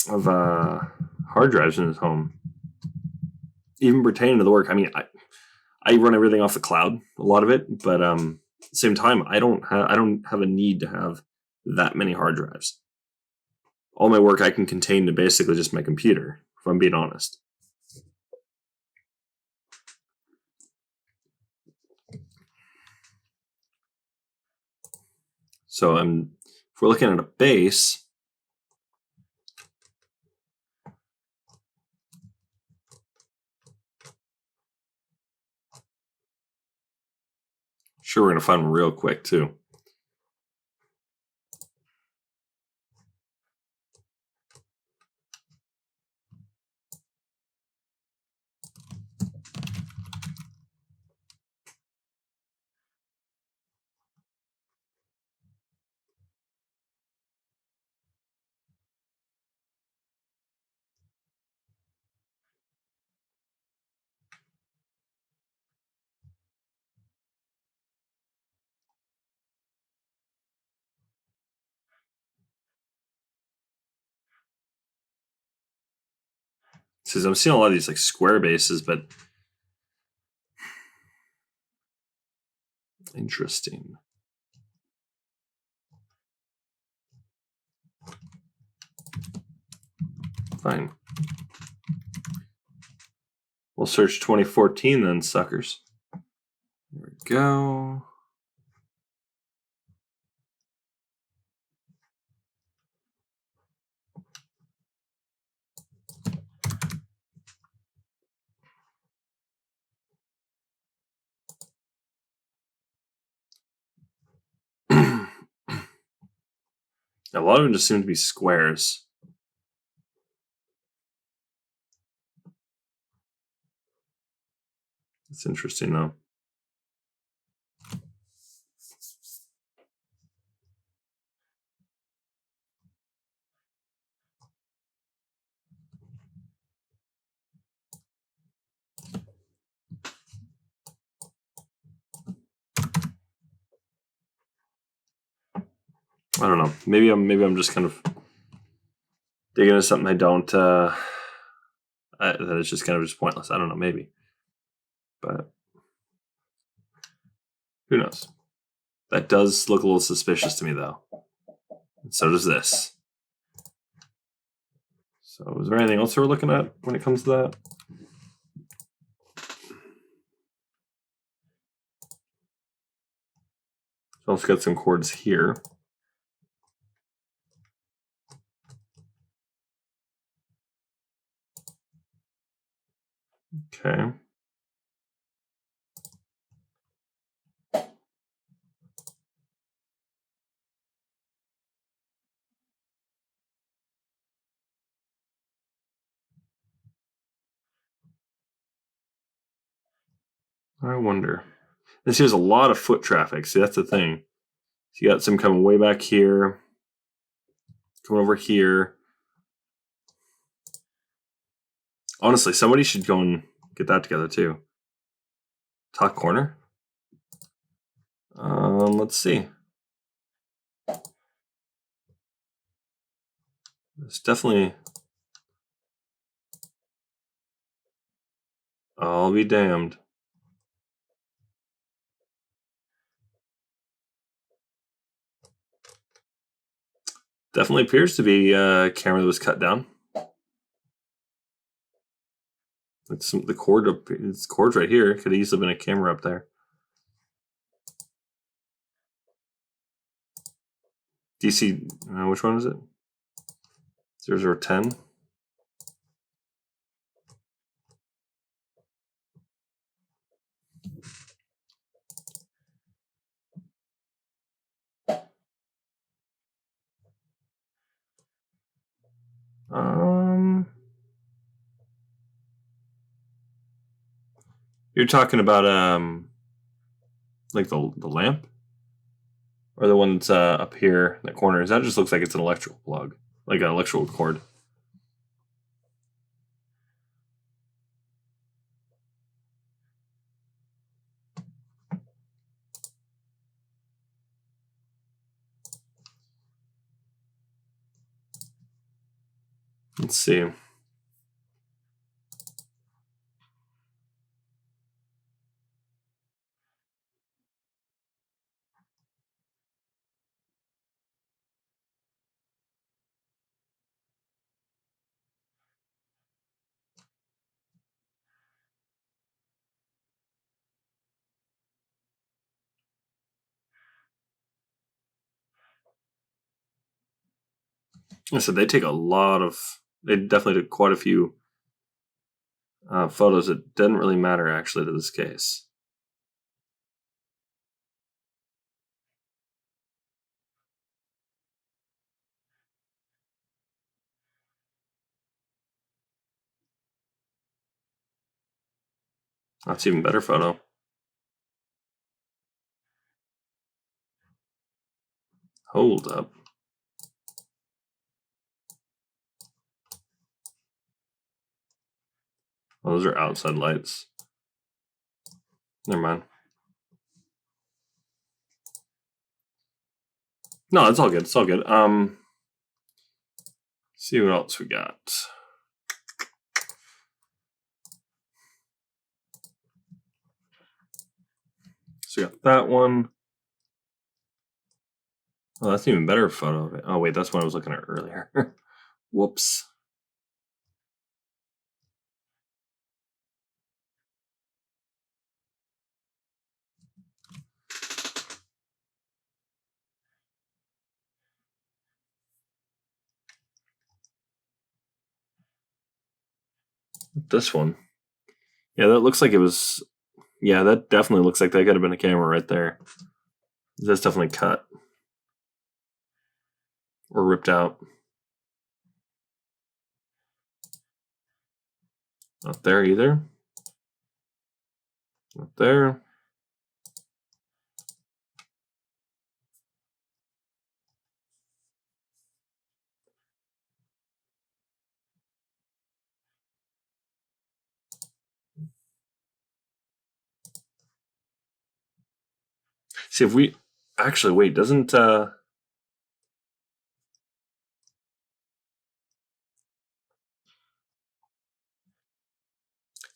of hard drives in his home, even pertaining to the work. I mean, I run everything off the cloud, a lot of it, but at the same time, I don't have a need to have that many hard drives. All my work I can contain to basically just my computer, if I'm being honest. So if we're looking at a base, sure, we're gonna find them real quick too. Says I'm seeing a lot of these like square bases, but interesting. Fine. We'll search 2014 then, suckers. There we go. A lot of them just seem to be squares. It's interesting though. I don't know. Maybe I'm just kind of digging into something I don't. That it's just kind of just pointless. I don't know. Maybe, but who knows? That does look a little suspicious to me though. And so does this. So is there anything else we're looking at when it comes to that? So let's get some chords here. Okay. I wonder. This here's a lot of foot traffic. See, that's the thing. So you got some coming way back here, coming over here. Honestly, somebody should go and get that together too. Top corner. Let's see. It's definitely. I'll be damned. Definitely appears to be a camera that was cut down. It's the cord up. It's cords right here. Could have easily been a camera up there. DC. Which one is it? 0010. You're talking about like the lamp, or the one that's up here in the corner? That just looks like it's an electrical plug, like an electrical cord. Let's see. I said they take a lot of. They definitely took quite a few photos. It didn't really matter actually to this case. That's even better photo. Hold up. Oh, those are outside lights. Never mind. No, it's all good. It's all good. See what else we got. So we got that one. Oh, that's an even better photo of it. Oh, wait, that's what I was looking at earlier. Whoops. This one. Yeah, that looks like it was. Yeah, that definitely looks like that could have been a camera right there. That's definitely cut or ripped out. Not there either. Not there. See if we actually wait, doesn't do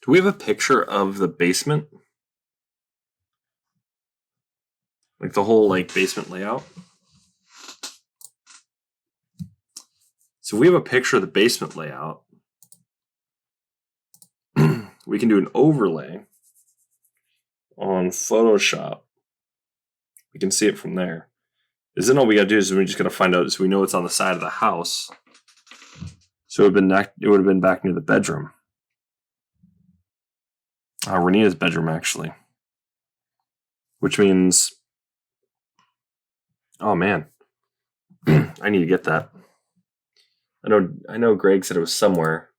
we have a picture of the basement? Like the whole like basement layout? So we have a picture of the basement layout. We can do an overlay on Photoshop. We can see it from there. Is then all we gotta do is we just gotta find out so we know it's on the side of the house. So it would have been back near the bedroom. Renita's bedroom actually. Which means oh man. I need to get that. I know Greg said it was somewhere.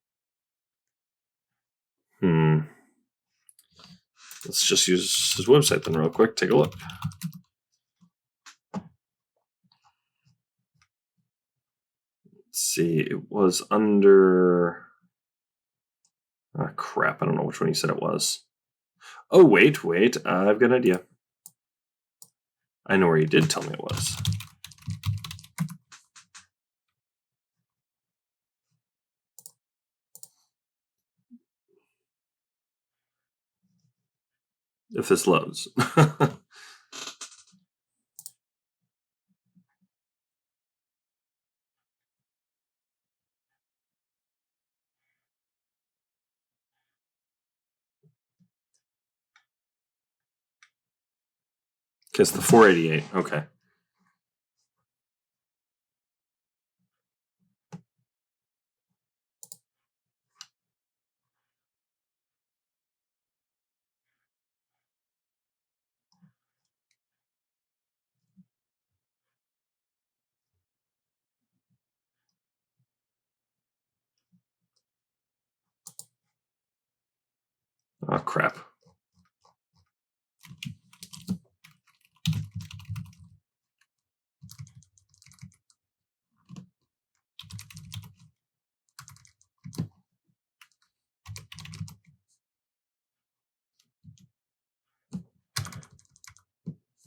Let's just use his website then real quick. Take a look. Let's see. It was under. Ah, crap. I don't know which one he said it was. Oh, wait. I've got an idea. I know where he did tell me it was. If this loads. Because the 488. Okay. Oh, crap.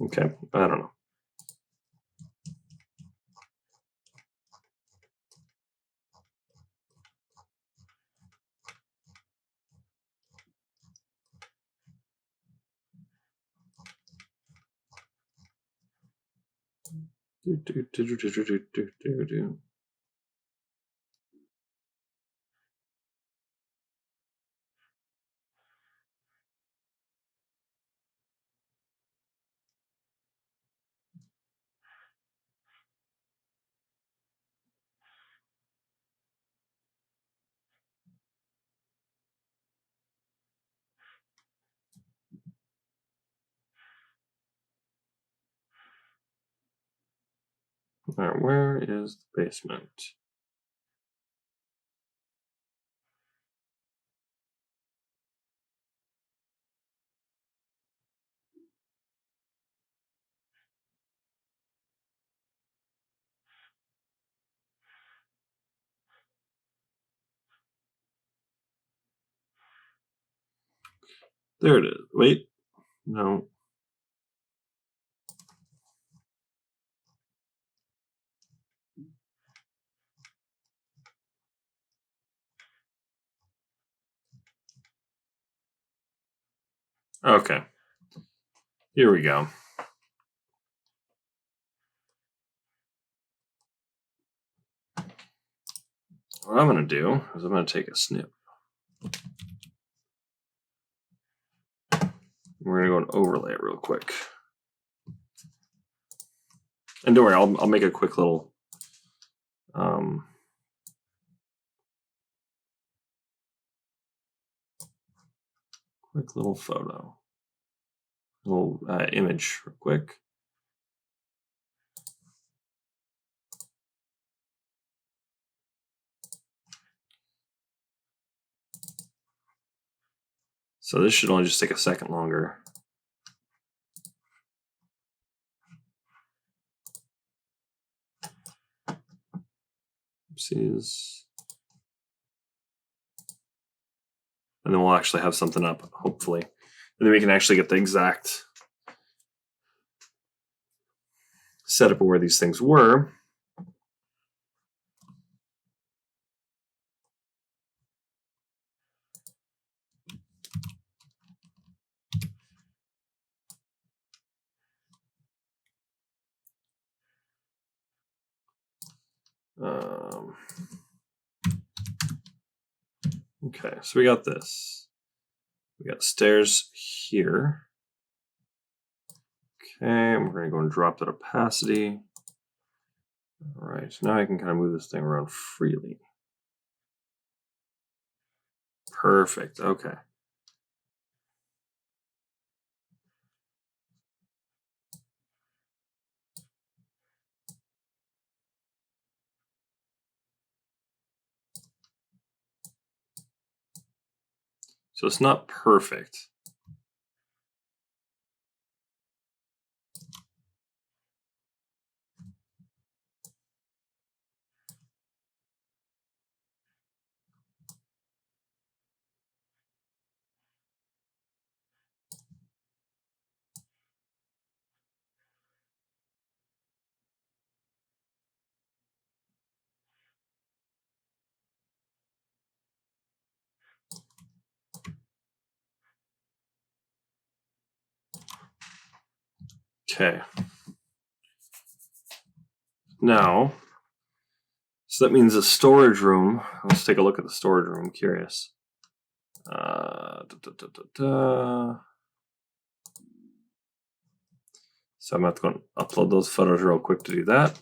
Okay, I don't know. All right, where is the basement? There it is. Wait, no. Okay. Here we go. What I'm going to do is I'm going to take a snip. We're going to go and overlay it real quick. And don't worry, I'll make a quick little photo, little image real quick. So this should only just take a second longer. Oopsies. And then we'll actually have something up, hopefully. And then we can actually get the exact setup of where these things were. Okay, so we got this. We got stairs here. Okay, we're going to go and drop that opacity. All right, now I can kind of move this thing around freely. Perfect, okay. So it's not perfect. Okay. Now, so that means the storage room. Let's take a look at the storage room. I'm curious. So I'm going to have to go and upload those photos real quick to do that.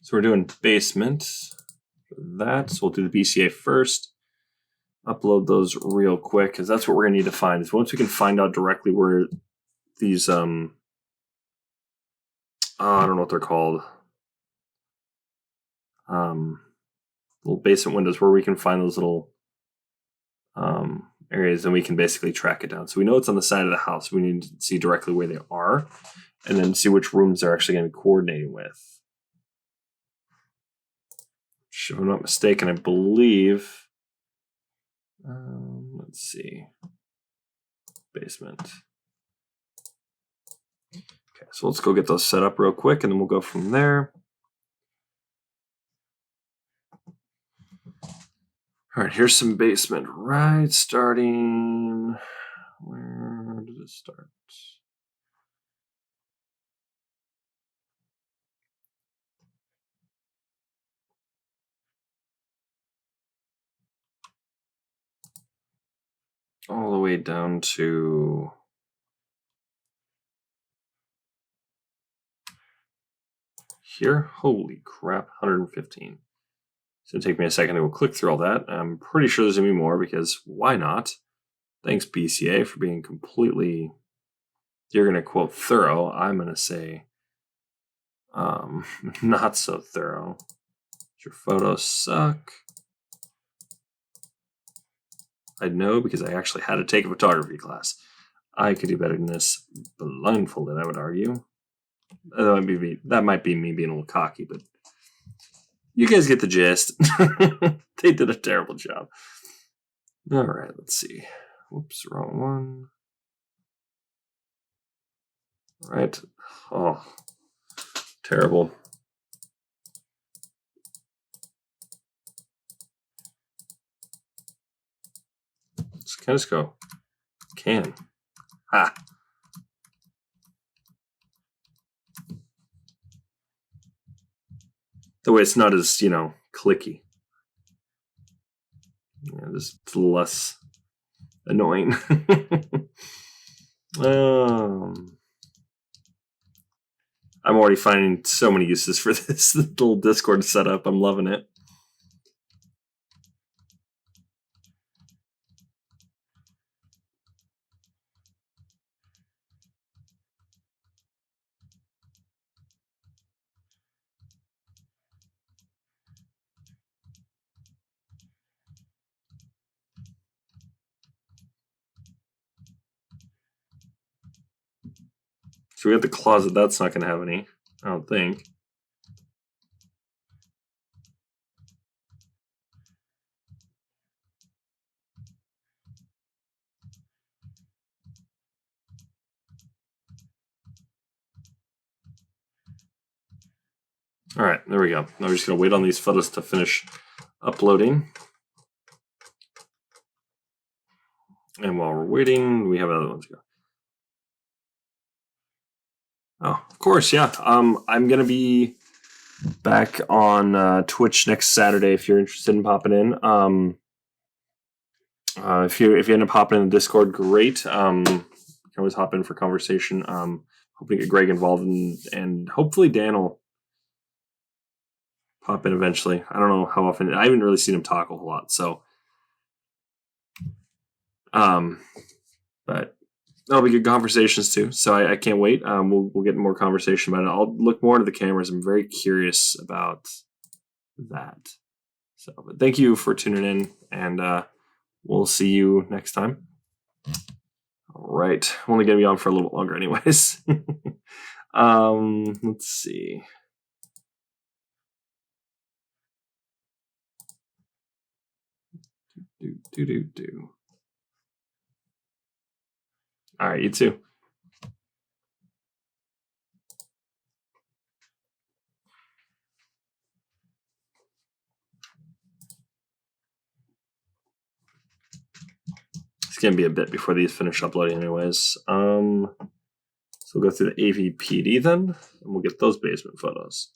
So we're doing basement for that. So we'll do the BCA first. Upload those real quick because that's what we're going to need to find. Is once we can find out directly where these I don't know what they're called. Little basement windows where we can find those little areas, and we can basically track it down. So we know it's on the side of the house. We need to see directly where they are, and then see which rooms they're actually going to be coordinating with. If I'm not mistaken, I believe. Let's see. Basement. Okay, so let's go get those set up real quick, and then we'll go from there. All right, here's some basement, right? Starting. Where did it start? All the way down to here. Holy crap, 115. It's going to take me a second to go click through all that. I'm pretty sure there's going to be more because why not? Thanks, BCA, for being completely, you're going to quote thorough. I'm going to say not so thorough. Your photos suck. I know because I actually had to take a photography class. I could do better than this blindfolded, I would argue. That might be me being a little cocky, but you guys get the gist. They did a terrible job. All right, let's see. Whoops, wrong one. All right. Oh, terrible. Let's go. Can. Ha. The way it's not as, clicky. Yeah, just a little less annoying. I'm already finding so many uses for this little Discord setup. I'm loving it. So we got the closet. That's not going to have any, I don't think. All right, there we go. Now we're just going to wait on these photos to finish uploading. And while we're waiting, we have other ones to go. Oh, of course, yeah. I'm going to be back on Twitch next Saturday if you're interested in popping in. If you end up hopping in the Discord, great. You can always hop in for conversation. Hoping to get Greg involved and hopefully Dan will pop in eventually. I don't know how often. I haven't really seen him talk a whole lot, so but that'll be good conversations too. So I can't wait. We'll get more conversation about it. I'll look more into the cameras. I'm very curious about that. So, but thank you for tuning in, and we'll see you next time. All right, I'm only gonna be on for a little bit longer, anyways. Let's see. Do. All right, you too. It's gonna be a bit before these finish uploading, anyways. So we'll go through the AVPD then, and we'll get those basement photos.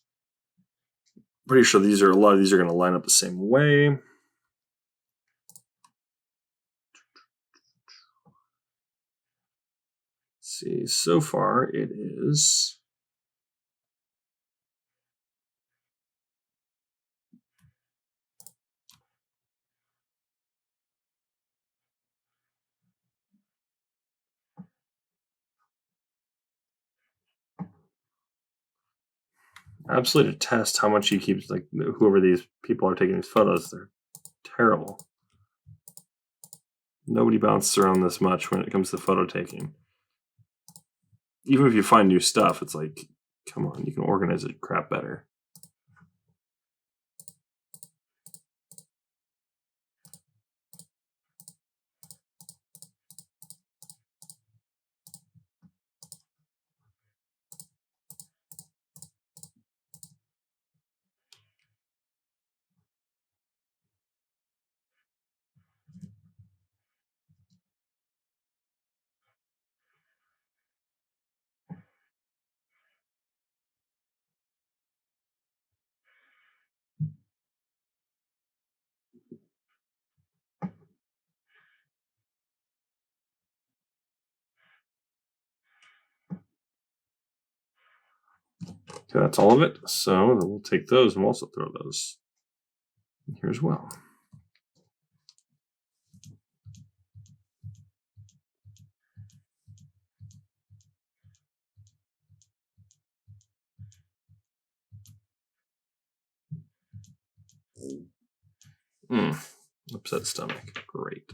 Pretty sure a lot of these are going to line up the same way. see. So far, it is. Absolutely detest how much he keeps, like, whoever these people are taking these photos. They're terrible. Nobody bounces around this much when it comes to photo taking. Even if you find new stuff, it's like, come on, you can organize it crap better. Okay, that's all of it. So we'll take those and we'll also throw those in here as well. Upset stomach. Great.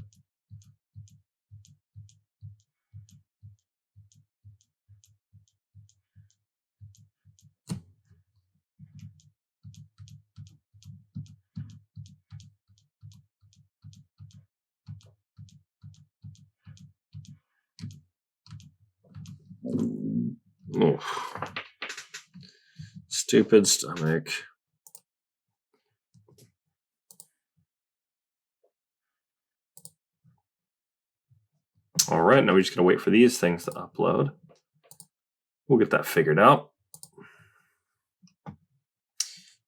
Oof. Stupid stomach. All right, now we're just going to wait for these things to upload. We'll get that figured out.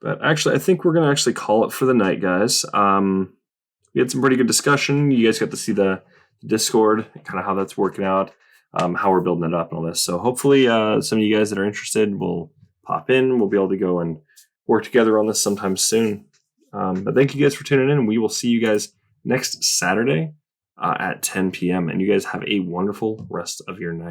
But actually, I think we're going to actually call it for the night, guys. We had some pretty good discussion. You guys got to see the Discord, kind of how that's working out, how we're building it up and all this. So hopefully some of you guys that are interested will pop in. We'll be able to go and work together on this sometime soon. But thank you guys for tuning in. We will see you guys next Saturday at 10 p.m. And you guys have a wonderful rest of your night.